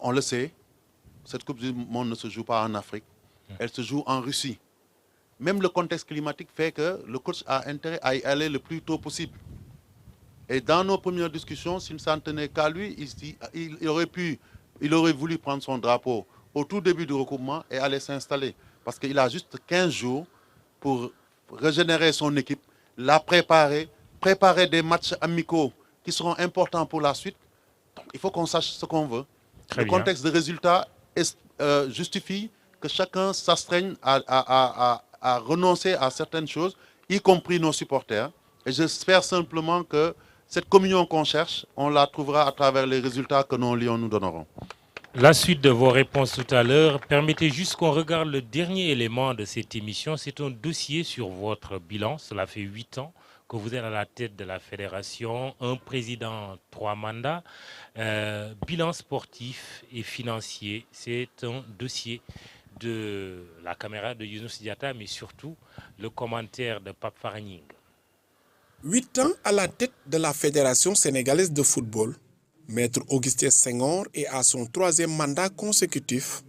On le sait, cette Coupe du Monde ne se joue pas en Afrique, elle se joue en Russie. Même le contexte climatique fait que le coach a intérêt à y aller le plus tôt possible. Et dans nos premières discussions, s'il ne s'en tenait qu'à lui, il aurait voulu prendre son drapeau au tout début du regroupement et aller s'installer. Parce qu'il a juste 15 jours pour régénérer son équipe, la préparer des matchs amicaux qui seront importants pour la suite. Il faut qu'on sache ce qu'on veut. Le contexte de résultat justifie que chacun s'astreigne à renoncer à certaines choses, y compris nos supporters. Et j'espère simplement que cette communion qu'on cherche, on la trouvera à travers les résultats que nos Lions nous donneront. La suite de vos réponses tout à l'heure, permettez juste qu'on regarde le dernier élément de cette émission. C'est un dossier sur votre bilan. Cela fait 8 ans que vous êtes à la tête de la fédération, un président, 3 mandats, bilan sportif et financier. C'est un dossier de la caméra de Younous Diatta, mais surtout le commentaire de Pape Faragning. 8 ans à la tête de la Fédération sénégalaise de football, Maître Augustin Senghor est à son 3e mandat consécutif.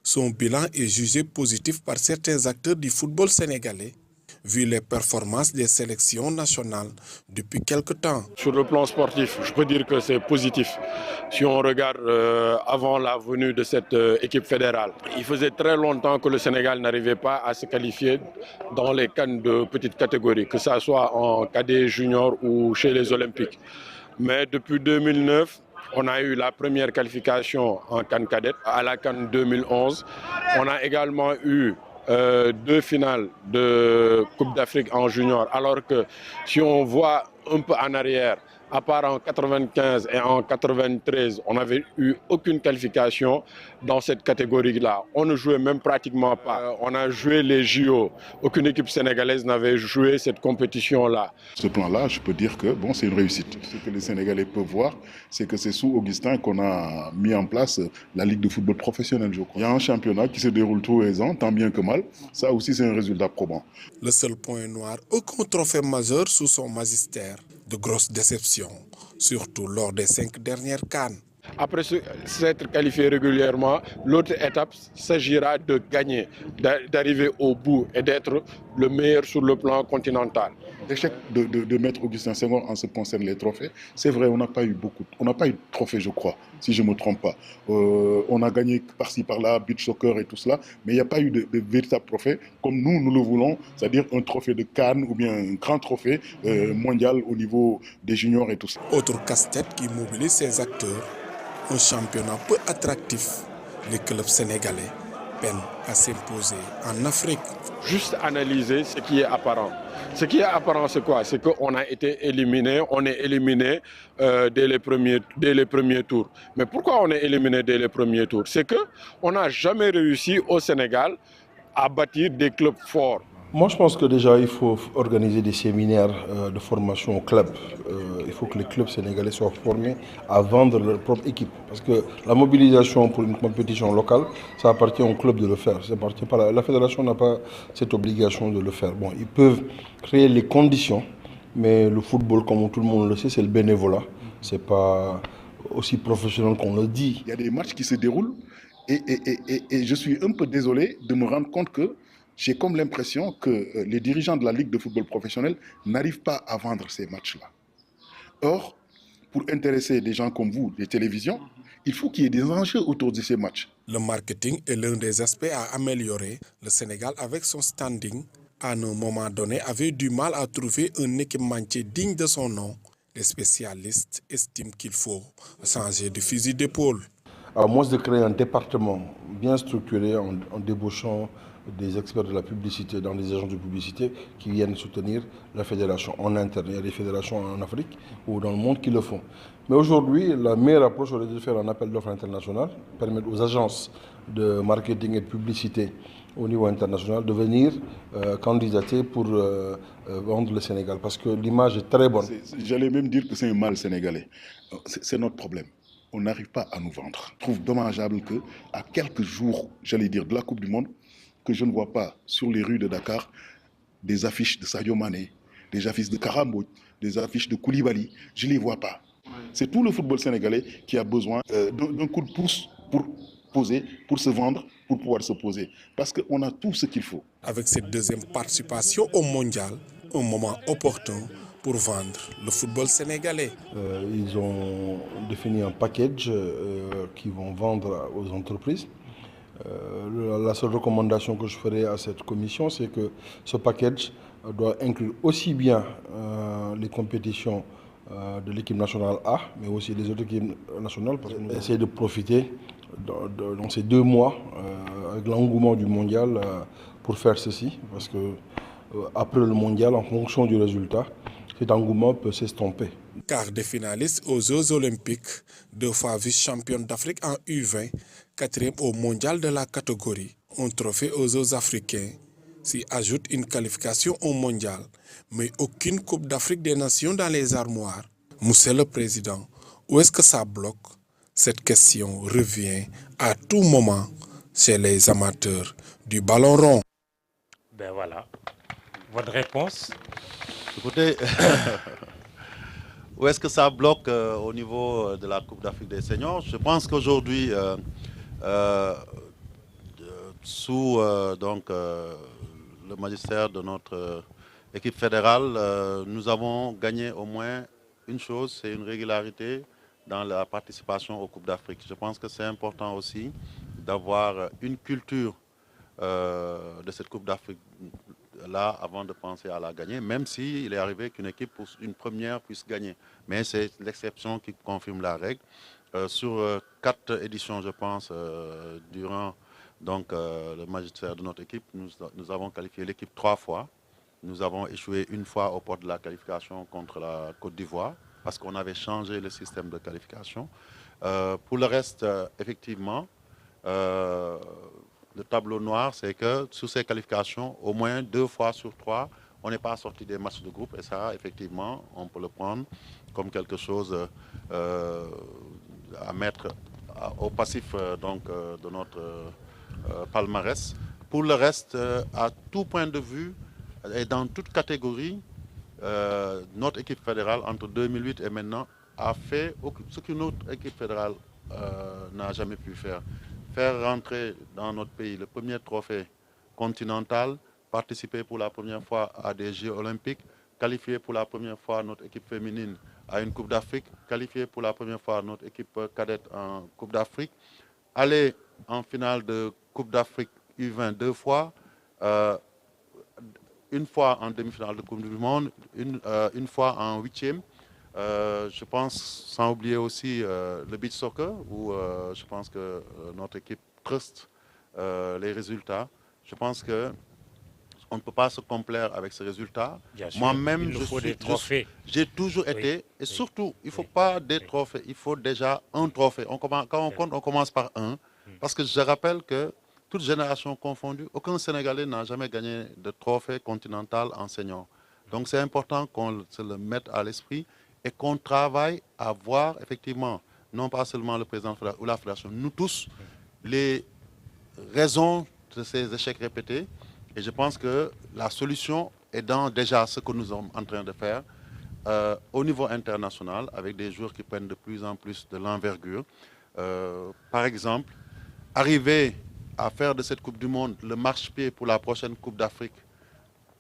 Son bilan est jugé positif par certains acteurs du football sénégalais, vu les performances des sélections nationales depuis quelque temps. Sur le plan sportif, je peux dire que c'est positif. Si on regarde avant la venue de cette équipe fédérale, il faisait très longtemps que le Sénégal n'arrivait pas à se qualifier dans les CAN de petite catégorie, que ce soit en cadet, junior ou chez les Olympiques. Mais depuis 2009, on a eu la première qualification en CAN cadette à la CAN 2011. On a également eu 2 finales de Coupe d'Afrique en junior, alors que si on voit un peu en arrière, à part en 95 et en 93, on n'avait eu aucune qualification dans cette catégorie-là. On ne jouait même pratiquement pas. On a joué les JO. Aucune équipe sénégalaise n'avait joué cette compétition-là. Ce plan-là, je peux dire que bon, c'est une réussite. Ce que les Sénégalais peuvent voir, c'est que c'est sous Augustin qu'on a mis en place la Ligue de football professionnel, je crois. Il y a un championnat qui se déroule tous les ans, tant bien que mal. Ça aussi, c'est un résultat probant. Le seul point noir, aucun trophée majeur sous son magistère. De grosses déceptions, surtout lors des 5 dernières CAN. Après s'être qualifié régulièrement, l'autre étape s'agira de gagner, d'arriver au bout et d'être le meilleur sur le plan continental. L'échec de Maître Augustin Senghor en ce qui concerne les trophées, c'est vrai, on n'a pas eu de trophées, je crois, si je ne me trompe pas. On a gagné par-ci, par-là, beach soccer et tout cela, mais il n'y a pas eu de véritable trophée comme nous le voulons, c'est-à-dire un trophée de Cannes ou bien un grand trophée mondial au niveau des juniors et tout ça. Autre casse-tête qui mobilise ces acteurs, un championnat peu attractif. Les clubs sénégalais peinent à s'imposer en Afrique. Juste analyser ce qui est apparent. Ce qui est apparent, c'est quoi? C'est qu'on a été éliminé, on est éliminé dès les premiers tours. Mais pourquoi on est éliminé dès les premiers tours? C'est qu'on n'a jamais réussi au Sénégal à bâtir des clubs forts. Moi, je pense que déjà, il faut organiser des séminaires de formation au club. Il faut que les clubs sénégalais soient formés à vendre leur propre équipe. Parce que la mobilisation pour une compétition locale, ça appartient au club de le faire. Ça appartient pas la fédération n'a pas cette obligation de le faire. Bon, ils peuvent créer les conditions Mais le football, comme tout le monde le sait, c'est le bénévolat. Ce n'est pas aussi professionnel qu'on le dit. Il y a des matchs qui se déroulent et je suis un peu désolé de me rendre compte que j'ai comme l'impression que les dirigeants de la Ligue de football professionnel n'arrivent pas à vendre ces matchs-là. Or, pour intéresser des gens comme vous, des télévisions, il faut qu'il y ait des enjeux autour de ces matchs. Le marketing est l'un des aspects à améliorer. Le Sénégal, avec son standing, à un moment donné, avait du mal à trouver un équipementier digne de son nom. Les spécialistes estiment qu'il faut changer de fusil d'épaule. À moins de créer un département bien structuré en débauchant des experts de la publicité dans les agences de publicité qui viennent soutenir la fédération en interne. Il y a des fédérations en Afrique ou dans le monde qui le font. Mais aujourd'hui, la meilleure approche serait de faire un appel d'offres international, permettre aux agences de marketing et de publicité au niveau international de venir candidater pour vendre le Sénégal, parce que l'image est très bonne. J'allais même dire que c'est un mal sénégalais. C'est notre problème. On n'arrive pas à nous vendre. Je trouve dommageable qu'à quelques jours, j'allais dire, de la Coupe du Monde, que je ne vois pas sur les rues de Dakar des affiches de Sadio Mané, des affiches de Karambo, des affiches de Koulibaly. Je ne les vois pas. C'est tout le football sénégalais qui a besoin d'un coup de pouce pour poser, pour se vendre, pour pouvoir se poser. Parce qu'on a tout ce qu'il faut. Avec cette deuxième participation au mondial, un moment opportun pour vendre le football sénégalais. Ils ont défini un package qu'ils vont vendre aux entreprises. La seule recommandation que je ferai à cette commission, c'est que ce package doit inclure aussi bien les compétitions de l'équipe nationale A, mais aussi les autres équipes nationales, parce qu'on essaie de profiter dans ces 2 mois avec l'engouement du mondial pour faire ceci, parce que après le mondial, en fonction du résultat, cet engouement peut s'estomper. Quart de finaliste aux Jeux Olympiques, 2 fois vice-championne d'Afrique en U20, 4e au mondial de la catégorie, un trophée aux Jeux africains, s'y ajoute une qualification au mondial, mais aucune Coupe d'Afrique des Nations dans les armoires. Monsieur le Président, où est-ce que ça bloque? Cette question revient à tout moment chez les amateurs du ballon rond. Ben voilà. Votre réponse? Écoutez, où est-ce que ça bloque au niveau de la Coupe d'Afrique des seniors? Je pense qu'aujourd'hui, sous le magistère de notre équipe fédérale, nous avons gagné au moins une chose, c'est une régularité dans la participation aux Coupes d'Afrique. Je pense que c'est important aussi d'avoir une culture de cette Coupe d'Afrique là avant de penser à la gagner, même s'il est arrivé qu'une équipe, une première, puisse gagner. Mais c'est l'exception qui confirme la règle. Sur 4 éditions, je pense, durant le magistère de notre équipe, nous avons qualifié l'équipe 3 fois. Nous avons échoué 1 fois aux portes de la qualification contre la Côte d'Ivoire, parce qu'on avait changé le système de qualification. Pour le reste, effectivement, le tableau noir, c'est que sur ces qualifications, au moins 2 fois sur 3, on n'est pas sorti des matchs de groupe. Et ça, effectivement, on peut le prendre comme quelque chose à mettre au passif de notre palmarès. Pour le reste, à tout point de vue et dans toute catégorie, notre équipe fédérale, entre 2008 et maintenant, a fait ce qu'une autre équipe fédérale n'a jamais pu faire. Faire rentrer dans notre pays le premier trophée continental, participer pour la première fois à des Jeux olympiques, qualifier pour la première fois notre équipe féminine à une Coupe d'Afrique, qualifier pour la première fois notre équipe cadette en Coupe d'Afrique, aller en finale de Coupe d'Afrique U20 2 fois, 1 fois en demi-finale de Coupe du Monde, une fois en 8e. Je pense, sans oublier aussi le beach soccer, où je pense que notre équipe truste les résultats. Je pense qu'on ne peut pas se complaire avec ces résultats. Moi-même, j'ai toujours été, et surtout, il ne faut pas des trophées, il faut déjà un trophée. Quand on compte, on commence par 1, parce que je rappelle que toute génération confondue, aucun Sénégalais n'a jamais gagné de trophée continental en senior. Donc c'est important qu'on se le mette à l'esprit et qu'on travaille à voir effectivement, non pas seulement le président ou la fédération, nous tous, les raisons de ces échecs répétés. Et je pense que la solution est dans déjà ce que nous sommes en train de faire, au niveau international, avec des joueurs qui prennent de plus en plus de l'envergure. Par exemple, arriver à faire de cette Coupe du Monde le marchepied pour la prochaine Coupe d'Afrique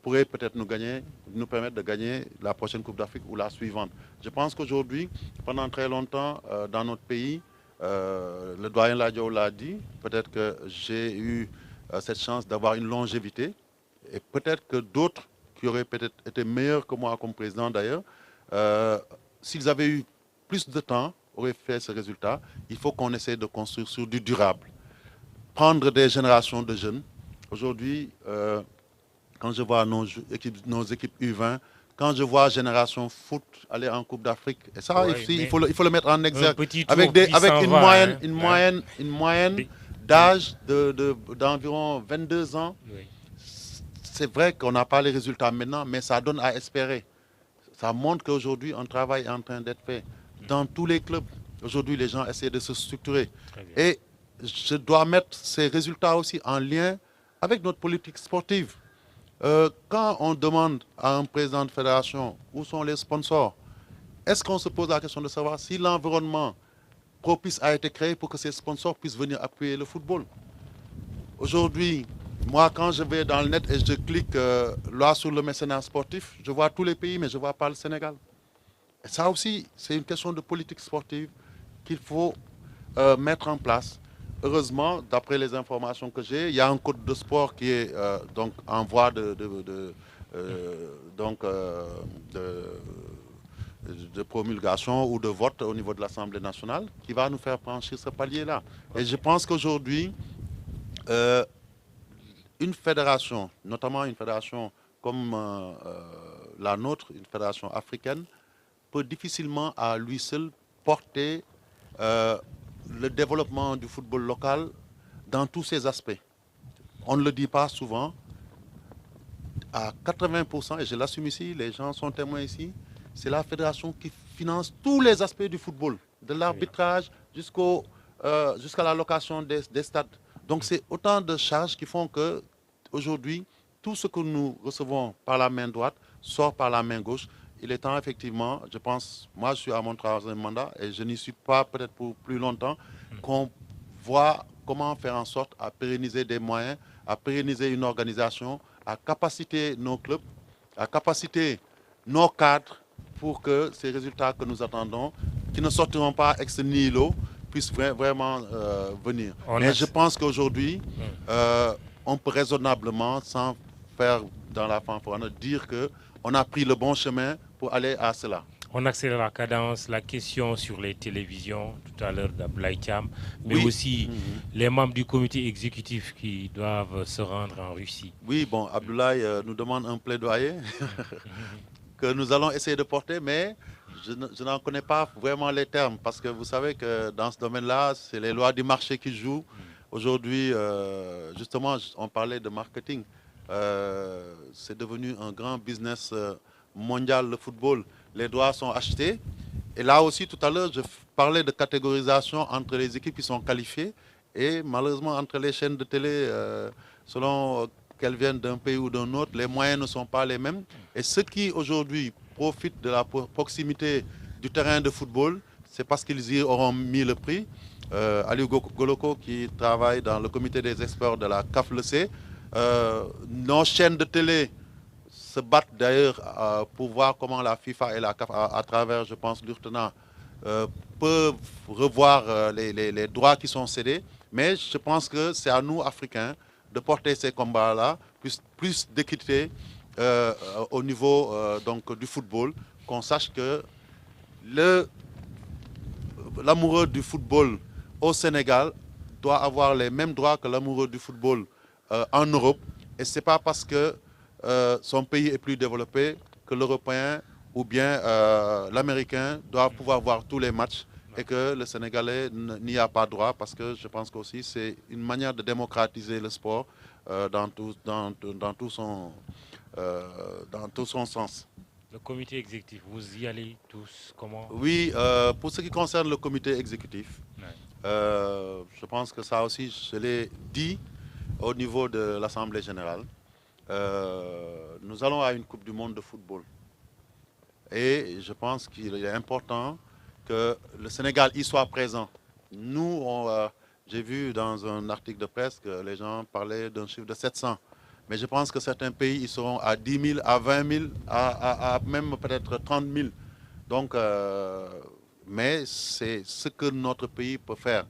pourrait peut-être nous permettre de gagner la prochaine Coupe d'Afrique ou la suivante. Je pense qu'aujourd'hui, pendant très longtemps, dans notre pays, le doyen Ladjo l'a dit, peut-être que j'ai eu cette chance d'avoir une longévité, et peut-être que d'autres qui auraient peut-être été meilleurs que moi comme président d'ailleurs, s'ils avaient eu plus de temps, auraient fait ce résultat. Il faut qu'on essaie de construire sur du durable. Prendre des générations de jeunes. Aujourd'hui, quand je vois nos équipes U20, quand je vois Génération Foot aller en Coupe d'Afrique, et ça, ouais, il faut le mettre en exergue, avec une moyenne d'âge d'environ 22 ans. Oui. C'est vrai qu'on n'a pas les résultats maintenant, mais ça donne à espérer. Ça montre qu'aujourd'hui, un travail est en train d'être fait. Dans tous les clubs, aujourd'hui, les gens essaient de se structurer. Et je dois mettre ces résultats aussi en lien avec notre politique sportive. Quand on demande à un président de fédération où sont les sponsors, est-ce qu'on se pose la question de savoir si l'environnement propice a été créé pour que ces sponsors puissent venir appuyer le football? Aujourd'hui, moi, quand je vais dans le net et je clique là sur le mécénat sportif, je vois tous les pays, mais je ne vois pas le Sénégal. Et ça aussi, c'est une question de politique sportive qu'il faut mettre en place. Heureusement, d'après les informations que j'ai, il y a un code de sport qui est donc en voie de promulgation ou de vote au niveau de l'Assemblée nationale qui va nous faire franchir ce palier-là. Et je pense qu'aujourd'hui, une fédération, notamment une fédération comme la nôtre, une fédération africaine, peut difficilement à lui seul porter le développement du football local dans tous ses aspects. On ne le dit pas souvent. À 80%, et je l'assume ici, les gens sont témoins ici, c'est la fédération qui finance tous les aspects du football, de l'arbitrage jusqu'à la location des stades. Donc c'est autant de charges qui font que aujourd'hui, tout ce que nous recevons par la main droite sort par la main gauche. Il est temps effectivement, je pense, moi je suis à mon troisième mandat et je n'y suis pas peut-être pour plus longtemps, qu'on voit comment faire en sorte à pérenniser des moyens, à pérenniser une organisation, à capaciter nos clubs, à capaciter nos cadres pour que ces résultats que nous attendons, qui ne sortiront pas ex nihilo, puissent vraiment venir. Mais je pense qu'aujourd'hui, on peut raisonnablement, sans faire dans la fanfare, dire qu'on a pris le bon chemin pour aller à cela. On accélère la cadence, la question sur les télévisions, tout à l'heure d'Ablaye Thiam, mais aussi les membres du comité exécutif qui doivent se rendre en Russie. Oui, bon, Abdoulaye nous demande un plaidoyer que nous allons essayer de porter, mais je n'en connais pas vraiment les termes, parce que vous savez que dans ce domaine-là, c'est les lois du marché qui jouent. Aujourd'hui, justement, on parlait de marketing. C'est devenu un grand business mondial, le football. Les droits sont achetés. Et là aussi, tout à l'heure, je parlais de catégorisation entre les équipes qui sont qualifiées et malheureusement entre les chaînes de télé, selon qu'elles viennent d'un pays ou d'un autre, les moyens ne sont pas les mêmes. Et ceux qui aujourd'hui profitent de la proximité du terrain de football, c'est parce qu'ils y auront mis le prix. Aliou Goloko, qui travaille dans le comité des experts de la CAF, le sait. Nos chaînes de télé se battent d'ailleurs pour voir comment la FIFA et la CAF, à travers, je pense, l'URTENA, peuvent revoir les droits qui sont cédés. Mais je pense que c'est à nous, Africains, de porter ces combats-là, plus d'équité au niveau donc, du football, qu'on sache que l'amoureux du football au Sénégal doit avoir les mêmes droits que l'amoureux du football en Europe. Et ce n'est pas parce que son pays est plus développé que l'Européen ou bien l'Américain doit pouvoir voir tous les matchs et que le Sénégalais n'y a pas droit, parce que je pense qu'aussi c'est une manière de démocratiser le sport dans tout son sens. Le comité exécutif, vous y allez tous, comment? Oui, pour ce qui concerne le comité exécutif, je pense que ça aussi, je l'ai dit au niveau de l'Assemblée générale. Nous allons à une Coupe du monde de football. Et je pense qu'il est important que le Sénégal y soit présent. Nous, j'ai vu dans un article de presse que les gens parlaient d'un chiffre de 700. Mais je pense que certains pays ils seront à 10 000, à 20 000, à même peut-être 30 000. Donc, mais c'est ce que notre pays peut faire.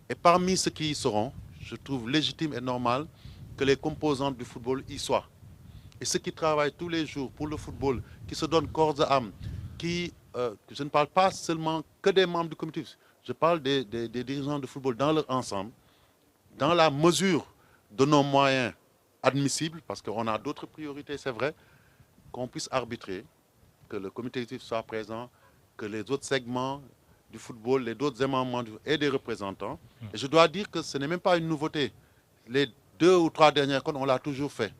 Et parmi ceux qui y seront, je trouve légitime et normal que les composantes du football y soient. Et ceux qui travaillent tous les jours pour le football, qui se donnent corps et âme, je ne parle pas seulement que des membres du comité, je parle des dirigeants de football dans leur ensemble, dans la mesure de nos moyens admissibles, parce qu'on a d'autres priorités, c'est vrai, qu'on puisse arbitrer, que le comité exécutif soit présent, que les autres segments du football, les autres éléments et des représentants. Et je dois dire que ce n'est même pas une nouveauté. Les 2 ou 3 dernières CAN, on l'a toujours fait.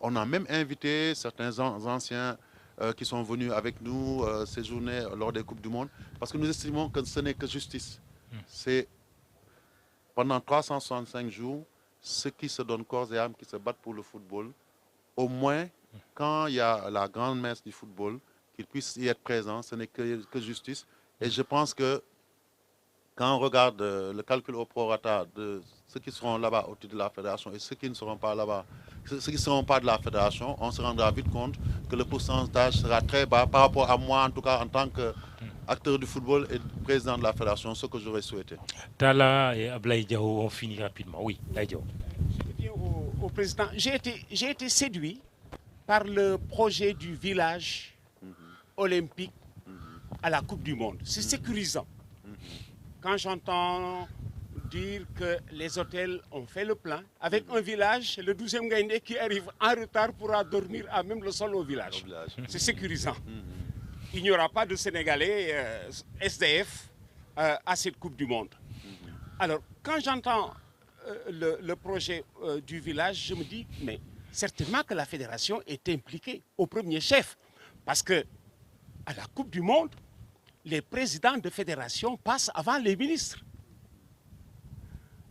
On a même invité certains anciens qui sont venus avec nous séjourner lors des Coupes du Monde, parce que nous estimons que ce n'est que justice. C'est pendant 365 jours, ceux qui se donnent corps et âme, qui se battent pour le football, au moins, quand il y a la grande messe du football, qu'ils puissent y être présents, ce n'est que justice. Et je pense que quand on regarde le calcul au prorata de ceux qui seront là-bas au titre de la fédération et ceux qui ne seront pas là-bas, ceux qui ne seront pas de la fédération, on se rendra vite compte que le pourcentage sera très bas par rapport à moi, en tout cas en tant qu'acteur du football et président de la fédération, ce que j'aurais souhaité. Tala et Ablaye Diaw, on finit rapidement. Oui, Ablaye Diaw. Je veux dire au président, j'ai été séduit par le projet du village olympique à la Coupe du Monde. C'est sécurisant. Quand j'entends dire que les hôtels ont fait le plein, avec un village, le 12e Gaïndé qui arrive en retard pourra dormir à même le sol au village. C'est sécurisant. Il n'y aura pas de Sénégalais SDF à cette Coupe du Monde. Alors, quand j'entends le projet du village, je me dis, mais certainement que la fédération est impliquée au premier chef. Parce que à la Coupe du Monde, les présidents de fédération passent avant les ministres.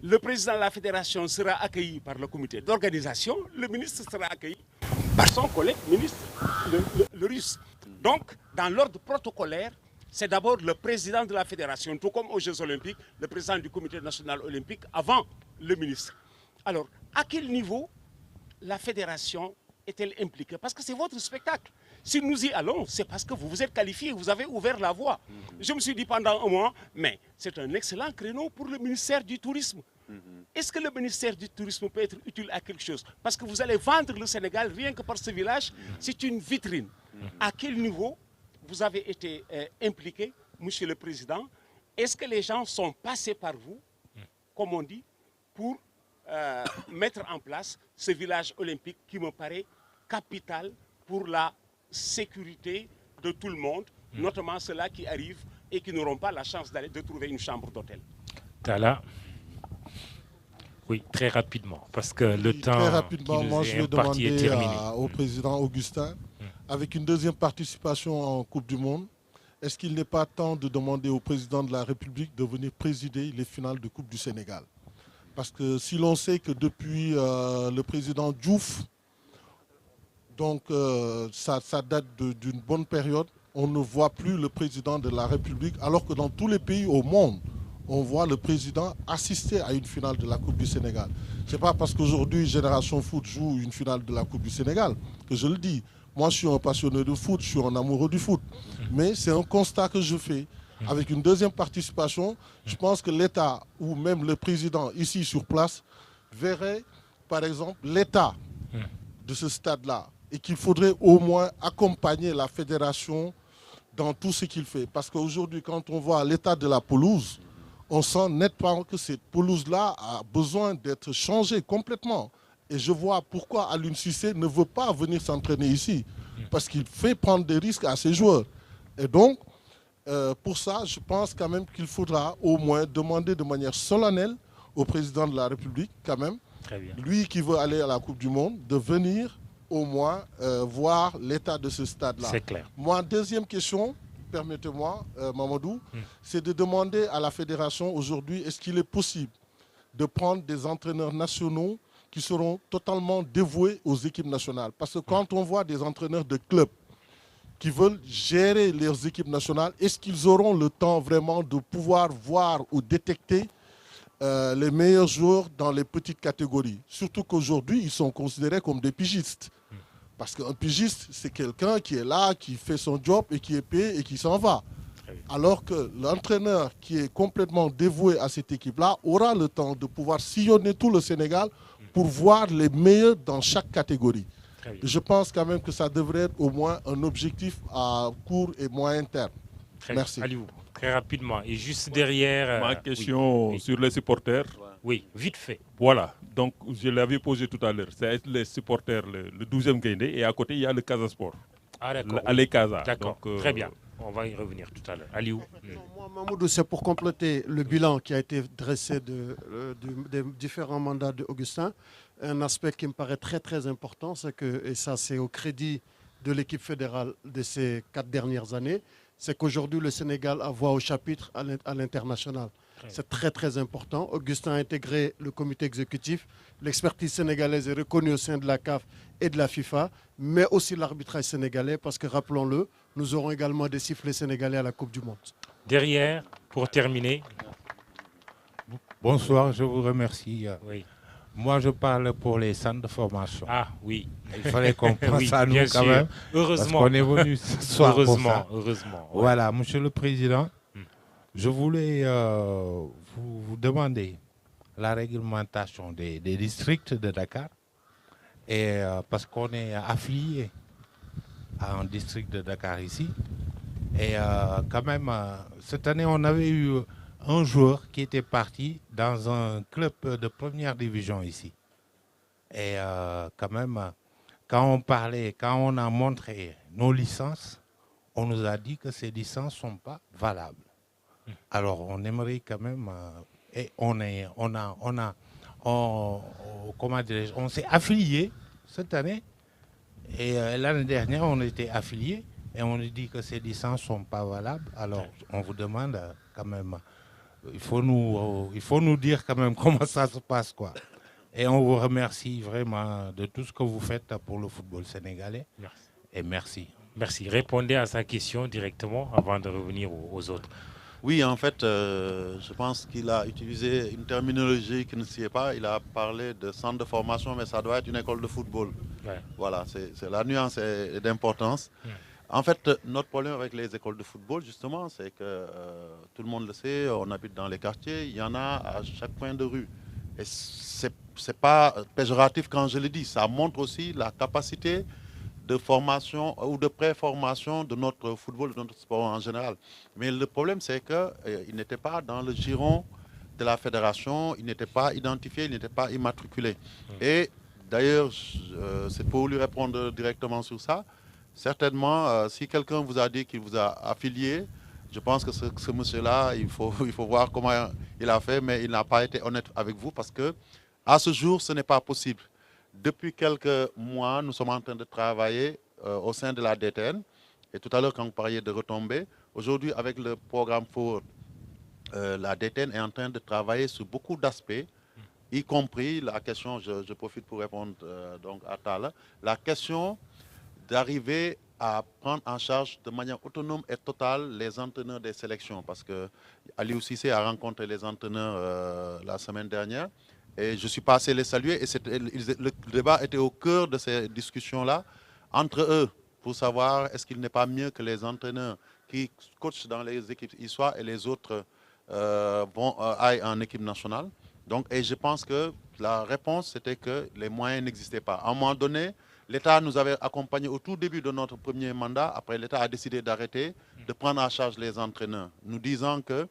Le président de la fédération sera accueilli par le comité d'organisation, le ministre sera accueilli par son collègue ministre, le russe. Donc, dans l'ordre protocolaire, c'est d'abord le président de la fédération, tout comme aux Jeux Olympiques, le président du comité national olympique avant le ministre. Alors, à quel niveau la fédération est-elle impliquée? Parce que c'est votre spectacle. Si nous y allons, c'est parce que vous vous êtes qualifié, vous avez ouvert la voie. Je me suis dit pendant un mois, mais c'est un excellent créneau pour le ministère du Tourisme. Est-ce que le ministère du Tourisme peut être utile à quelque chose? Parce que vous allez vendre le Sénégal rien que par ce village, c'est une vitrine. À quel niveau vous avez été impliqué, Monsieur le Président? Est-ce que les gens sont passés par vous, comme on dit, pour mettre en place ce village olympique qui me paraît capital pour la sécurité de tout le monde, notamment ceux-là qui arrivent et qui n'auront pas la chance de trouver une chambre d'hôtel. Tala. Oui, très rapidement, parce que le temps très rapidement, qui nous moi est je vais imparti est terminé. demander au président Augustin, avec une deuxième participation en Coupe du Monde, est-ce qu'il n'est pas temps de demander au président de la République de venir présider les finales de Coupe du Sénégal? Parce que si l'on sait que depuis le président Diouf, donc ça date d'une bonne période, on ne voit plus le président de la République, alors que dans tous les pays au monde, on voit le président assister à une finale de la Coupe du Sénégal. Ce n'est pas parce qu'aujourd'hui Génération Foot joue une finale de la Coupe du Sénégal que je le dis. Moi, je suis un passionné de foot, je suis un amoureux du foot. Mais c'est un constat que je fais. Avec une deuxième participation, je pense que l'État ou même le président ici sur place verrait, par exemple, l'état de ce stade-là et qu'il faudrait au moins accompagner la fédération dans tout ce qu'il fait. Parce qu'aujourd'hui, quand on voit l'état de la pelouse, on sent nettement que cette pelouse-là a besoin d'être changée complètement. Et je vois pourquoi Aliou Cissé ne veut pas venir s'entraîner ici. Parce qu'il fait prendre des risques à ses joueurs. Et donc, pour ça, je pense quand même qu'il faudra au moins demander de manière solennelle au président de la République, quand même, lui qui veut aller à la Coupe du Monde, de venir au moins voir l'état de ce stade-là. C'est clair. Moi, deuxième question, permettez-moi, Mamadou, c'est de demander à la fédération aujourd'hui, est-ce qu'il est possible de prendre des entraîneurs nationaux qui seront totalement dévoués aux équipes nationales? Parce que quand on voit des entraîneurs de clubs qui veulent gérer leurs équipes nationales, est-ce qu'ils auront le temps vraiment de pouvoir voir ou détecter les meilleurs joueurs dans les petites catégories? Surtout qu'aujourd'hui, ils sont considérés comme des pigistes. Parce qu'un pigiste, c'est quelqu'un qui est là, qui fait son job et qui est payé et qui s'en va. Alors que l'entraîneur qui est complètement dévoué à cette équipe-là aura le temps de pouvoir sillonner tout le Sénégal pour voir les meilleurs dans chaque catégorie. Je pense quand même que ça devrait être au moins un objectif à court et moyen terme. Merci. Aliou, très rapidement. Et juste derrière... Ma question sur les supporters. Oui, vite fait. Voilà, donc je l'avais posé tout à l'heure. C'est les supporters, le 12e Guindé, et à côté, il y a le Casa Sport. Ah d'accord. Allez Casa. D'accord, très bien. On va y revenir tout à l'heure. Aliou. Moi, Mamoudou, c'est pour compléter le bilan qui a été dressé des différents mandats d'Augustin. Un aspect qui me paraît très très important, c'est que, et ça c'est au crédit de l'équipe fédérale de ces 4 dernières années, c'est qu'aujourd'hui le Sénégal a voix au chapitre à l'international. C'est très très important. Augustin a intégré le comité exécutif. L'expertise sénégalaise est reconnue au sein de la CAF et de la FIFA, mais aussi l'arbitrage sénégalais, parce que rappelons-le, nous aurons également des sifflets sénégalais à la Coupe du Monde. Derrière, pour terminer. Bonsoir, je vous remercie. Oui. Moi, je parle pour les centres de formation. Ah oui. Il fallait qu'on pense Oui, à nous bien quand sûr. même. Heureusement. Parce qu'on est venu ce soir pour ça. Heureusement. Ouais. Voilà, Monsieur le Président, je voulais vous demander la réglementation des districts de Dakar. Et parce qu'on est affilié à un district de Dakar ici. Et quand même, cette année, on avait eu un joueur qui était parti dans un club de première division ici. Et quand même, quand on a montré nos licences, on nous a dit que ces licences ne sont pas valables. Alors, on aimerait quand même, et on s'est affilié cette année, et l'année dernière, on était affilié, et on nous dit que ces licences ne sont pas valables. Alors, on vous demande quand même, il faut nous dire quand même comment ça se passe, quoi. Et on vous remercie vraiment de tout ce que vous faites pour le football sénégalais. Merci. Et merci. Merci. Répondez à sa question directement avant de revenir aux autres. Oui, en fait, je pense qu'il a utilisé une terminologie qui ne s'y est pas. Il a parlé de centre de formation, mais ça doit être une école de football. Ouais. Voilà, c'est la nuance est d'importance. En fait, notre problème avec les écoles de football, justement, c'est que tout le monde le sait, on habite dans les quartiers, il y en a à chaque coin de rue. Et c'est pas péjoratif quand je le dis, ça montre aussi la capacité de formation ou de pré-formation de notre football, de notre sport en général. Mais le problème, c'est qu'il n'était pas dans le giron de la fédération, il n'était pas identifié, il n'était pas immatriculé. Et d'ailleurs, c'est pour lui répondre directement sur ça. Certainement, si quelqu'un vous a dit qu'il vous a affilié, je pense que ce monsieur-là, il faut voir comment il a fait, mais il n'a pas été honnête avec vous parce que à ce jour, ce n'est pas possible. Depuis quelques mois, nous sommes en train de travailler au sein de la DTN. Et tout à l'heure, quand vous parliez de retombées, aujourd'hui, avec le programme Forward, la DTN est en train de travailler sur beaucoup d'aspects, y compris la question, je profite pour répondre donc à Tala, la question d'arriver à prendre en charge de manière autonome et totale les entraîneurs des sélections. Parce que Aliou Cissé a rencontré les entraîneurs la semaine dernière. Et je suis passé les saluer et le débat était au cœur de ces discussions-là entre eux pour savoir est-ce qu'il n'est pas mieux que les entraîneurs qui coachent dans les équipes ISOA et les autres aillent en équipe nationale. Donc, et je pense que la réponse c'était que les moyens n'existaient pas. À un moment donné, l'État nous avait accompagnés au tout début de notre premier mandat. Après, l'État a décidé d'arrêter de prendre en charge les entraîneurs, nous disant que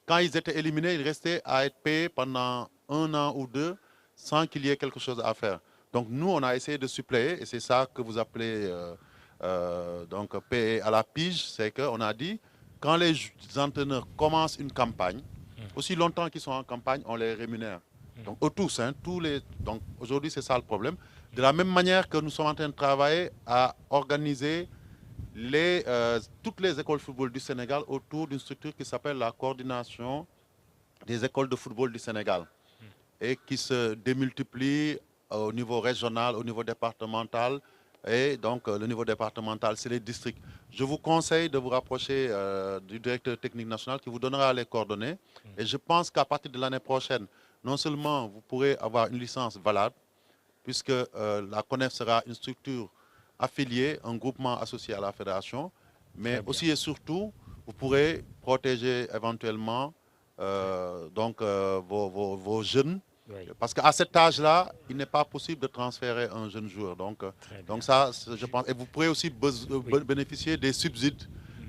quand ils étaient éliminés, ils restaient à être payés pendant 1 an ou 2 sans qu'il y ait quelque chose à faire. Donc nous, on a essayé de suppléer et c'est ça que vous appelez donc payer à la pige, c'est qu'on a dit quand les entraîneurs commencent une campagne, aussi longtemps qu'ils sont en campagne, on les rémunère. Donc eux tous, donc aujourd'hui c'est ça le problème. De la même manière que nous sommes en train de travailler à organiser toutes les écoles de football du Sénégal autour d'une structure qui s'appelle la coordination des écoles de football du Sénégal et qui se démultiplie au niveau régional, au niveau départemental Et donc, le niveau départemental, c'est les districts. Je vous conseille de vous rapprocher du directeur technique national qui vous donnera les coordonnées. Et je pense qu'à partir de l'année prochaine, non seulement vous pourrez avoir une licence valable, puisque la CONEF sera une structure affiliée, un groupement associé à la fédération, mais aussi et surtout, vous pourrez protéger éventuellement vos jeunes. Oui. Parce qu'à cet âge-là, il n'est pas possible de transférer un jeune joueur. Donc ça, je pense. Et vous pourrez aussi bénéficier des subsides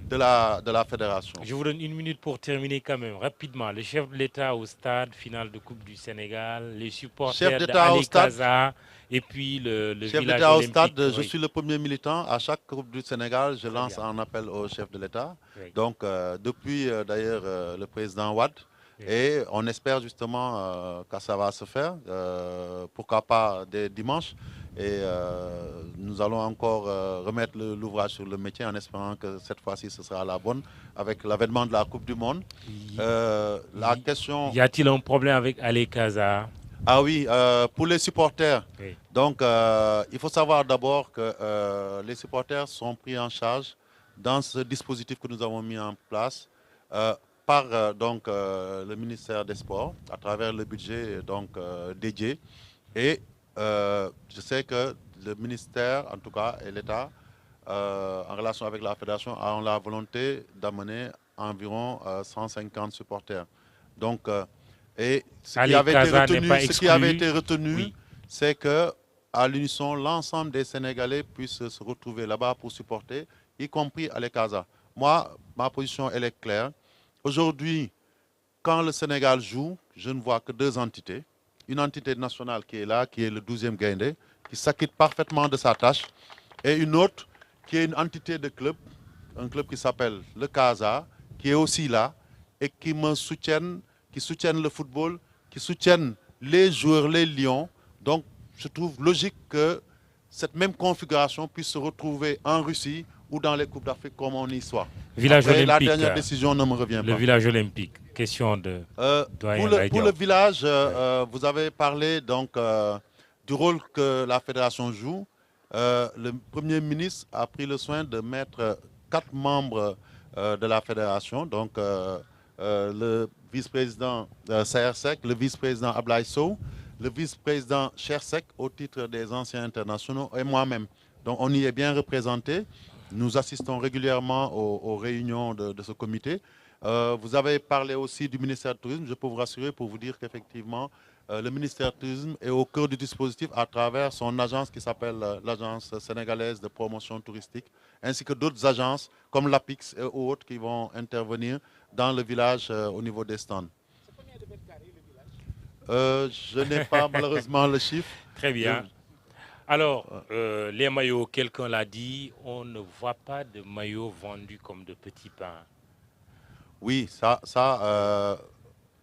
de la fédération. Je vous donne 1 minute pour terminer quand même, rapidement. Le chef de l'État au stade, finale de Coupe du Sénégal, les supporters d'Ali Kaza et puis le chef village d'État olympique. Au stade, je suis le premier militant. À chaque Coupe du Sénégal, je lance un appel au chef de l'État. Oui. Donc, depuis d'ailleurs le président Wade, et on espère justement que ça va se faire, pourquoi pas dès dimanche. Et nous allons encore remettre l'ouvrage sur le métier en espérant que cette fois-ci ce sera la bonne avec l'avènement de la Coupe du Monde. La question... Y a-t-il un problème avec Ali Kaza? Ah oui, pour les supporters. Oui. Donc il faut savoir d'abord que les supporters sont pris en charge dans ce dispositif que nous avons mis en place par le ministère des Sports à travers le budget dédié. Et je sais que le ministère, en tout cas, et l'État, en relation avec la fédération, ont la volonté d'amener environ 150 supporters. Donc, et ce qui avait été retenu, oui, c'est que à l'unisson, l'ensemble des Sénégalais puissent se retrouver là-bas pour supporter, y compris Ali Kaza. Moi, ma position, elle est claire. Aujourd'hui, quand le Sénégal joue, je ne vois que 2 entités. Une entité nationale qui est là, qui est le 12e Gaïndé, qui s'acquitte parfaitement de sa tâche, et une autre qui est une entité de club, un club qui s'appelle le Kaza, qui est aussi là, et qui soutiennent le football, qui soutiennent les joueurs, les lions. Donc, je trouve logique que cette même configuration puisse se retrouver en Russie ou dans les Coupes d'Afrique comme on y soit. Village olympique, la dernière décision ne me revient pas. Le village olympique, question de... pour le village, vous avez parlé donc, du rôle que la fédération joue. Le Premier ministre a pris le soin de mettre 4 membres de la fédération, donc le vice-président Saersek, le vice-président Ablaye Sow, le vice-président Chersek au titre des anciens internationaux et moi-même. Donc on y est bien représenté. Nous assistons régulièrement aux réunions de ce comité. Vous avez parlé aussi du ministère du Tourisme. Je peux vous rassurer pour vous dire qu'effectivement, le ministère du Tourisme est au cœur du dispositif à travers son agence qui s'appelle l'Agence sénégalaise de promotion touristique, ainsi que d'autres agences comme l'APIX et autres qui vont intervenir dans le village au niveau des stands. Je n'ai pas malheureusement le chiffre. Très bien. Alors, les maillots, quelqu'un l'a dit, on ne voit pas de maillots vendus comme de petits pains. Oui, ça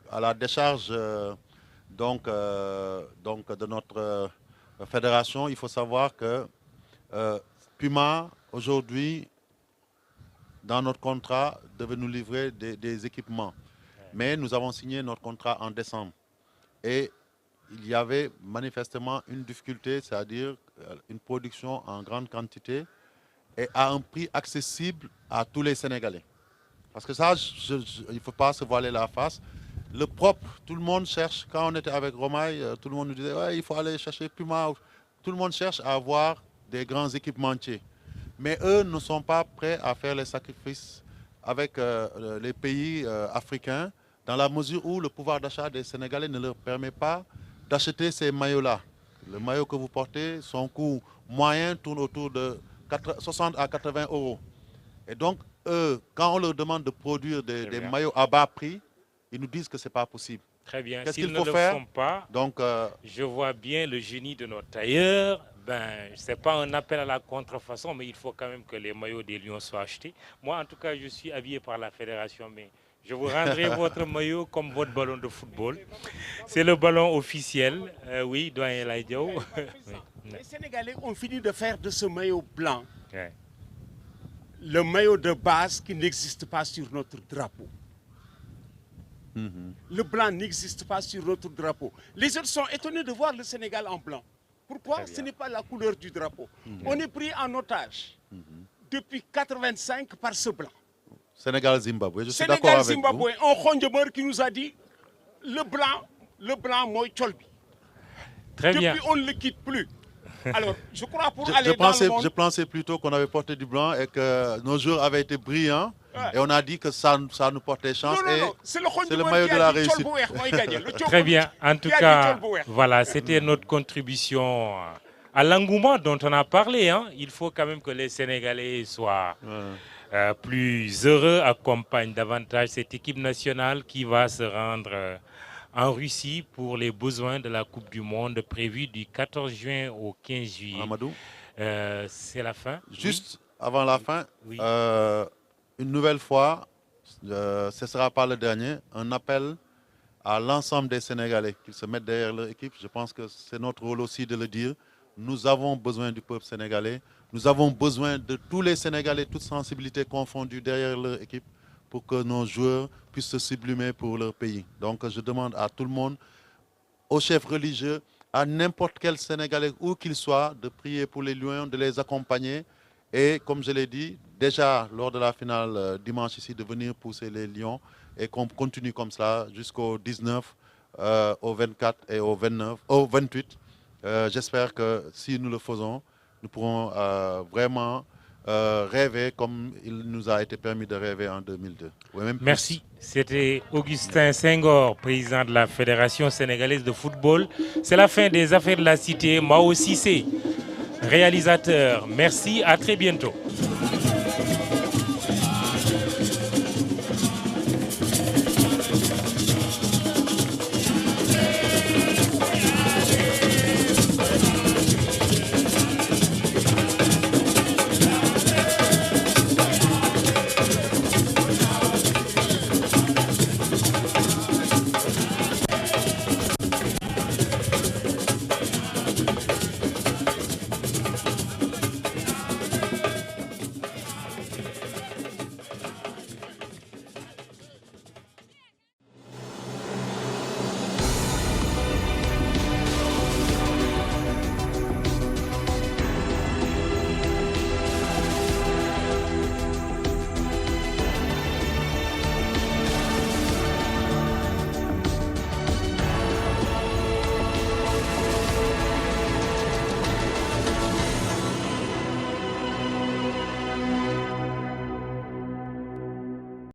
à la décharge de notre fédération, il faut savoir que Puma, aujourd'hui, dans notre contrat, devait nous livrer des équipements. Mais nous avons signé notre contrat en décembre. Et il y avait manifestement une difficulté, c'est-à-dire une production en grande quantité et à un prix accessible à tous les Sénégalais. Parce que ça, il ne faut pas se voiler la face. Le propre, tout le monde cherche, quand on était avec Romaï, tout le monde nous disait ouais, il faut aller chercher Puma. Tout le monde cherche à avoir des grands équipementiers. Mais eux ne sont pas prêts à faire les sacrifices avec les pays africains, dans la mesure où le pouvoir d'achat des Sénégalais ne leur permet pas d'acheter ces maillots-là. Le maillot que vous portez, son coût moyen tourne autour de 60 à 80 €. Et donc, eux, quand on leur demande de produire des maillots à bas prix, ils nous disent que ce n'est pas possible. Très bien. Qu'est-ce qu'il faut faire? Font pas, donc, je vois bien le génie de notre tailleur. Ce n'est pas un appel à la contrefaçon, mais il faut quand même que les maillots des Lions soient achetés. Moi, en tout cas, je suis habillé par la fédération, mais je vous rendrai votre maillot comme votre ballon de football. C'est le ballon officiel. Oui, doyen Laïdiao. Les Sénégalais ont fini de faire de ce maillot blanc le maillot de base qui n'existe pas sur notre drapeau. Le blanc n'existe pas sur notre drapeau. Les autres sont étonnés de voir le Sénégal en blanc. Pourquoi? Ce n'est pas la couleur du drapeau. On est pris en otage depuis 1985 par ce blanc. Sénégal-Zimbabwe, je suis d'accord avec vous. Sénégal-Zimbabwe, un Khondjemeur qui nous a dit le blanc, moi, Tcholbi. Très bien. Depuis, on ne le quitte plus. Alors, je crois pour aller dans le monde... Je pensais plutôt qu'on avait porté du blanc et que nos joueurs avaient été brillants. Et on a dit que ça nous portait chance. Non, c'est le maillot de la réussite. Très bien. En tout cas, voilà, c'était notre contribution à l'engouement dont on a parlé. Hein. Il faut quand même que les Sénégalais soient plus heureux, accompagnent davantage cette équipe nationale qui va se rendre en Russie pour les besoins de la Coupe du Monde prévue du 14 juin au 15 juillet. Amadou, c'est la fin. Juste avant la fin, une nouvelle fois, ce ne sera pas le dernier, un appel à l'ensemble des Sénégalais qui se mettent derrière leur équipe. Je pense que c'est notre rôle aussi de le dire. Nous avons besoin du peuple sénégalais. Nous avons besoin de tous les Sénégalais, toutes sensibilités confondues derrière leur équipe pour que nos joueurs puissent se sublimer pour leur pays. Donc je demande à tout le monde, aux chefs religieux, à n'importe quel Sénégalais, où qu'il soit, de prier pour les Lions, de les accompagner. Et comme je l'ai dit, déjà lors de la finale dimanche ici, de venir pousser les Lions et qu'on continue comme ça jusqu'au 19, au 24 et au 28. J'espère que si nous le faisons, nous pourrons vraiment rêver comme il nous a été permis de rêver en 2002. Merci. C'était Augustin Senghor, président de la Fédération sénégalaise de football. C'est la fin des Affaires de la Cité. Mao Cissé, réalisateur. Merci, à très bientôt.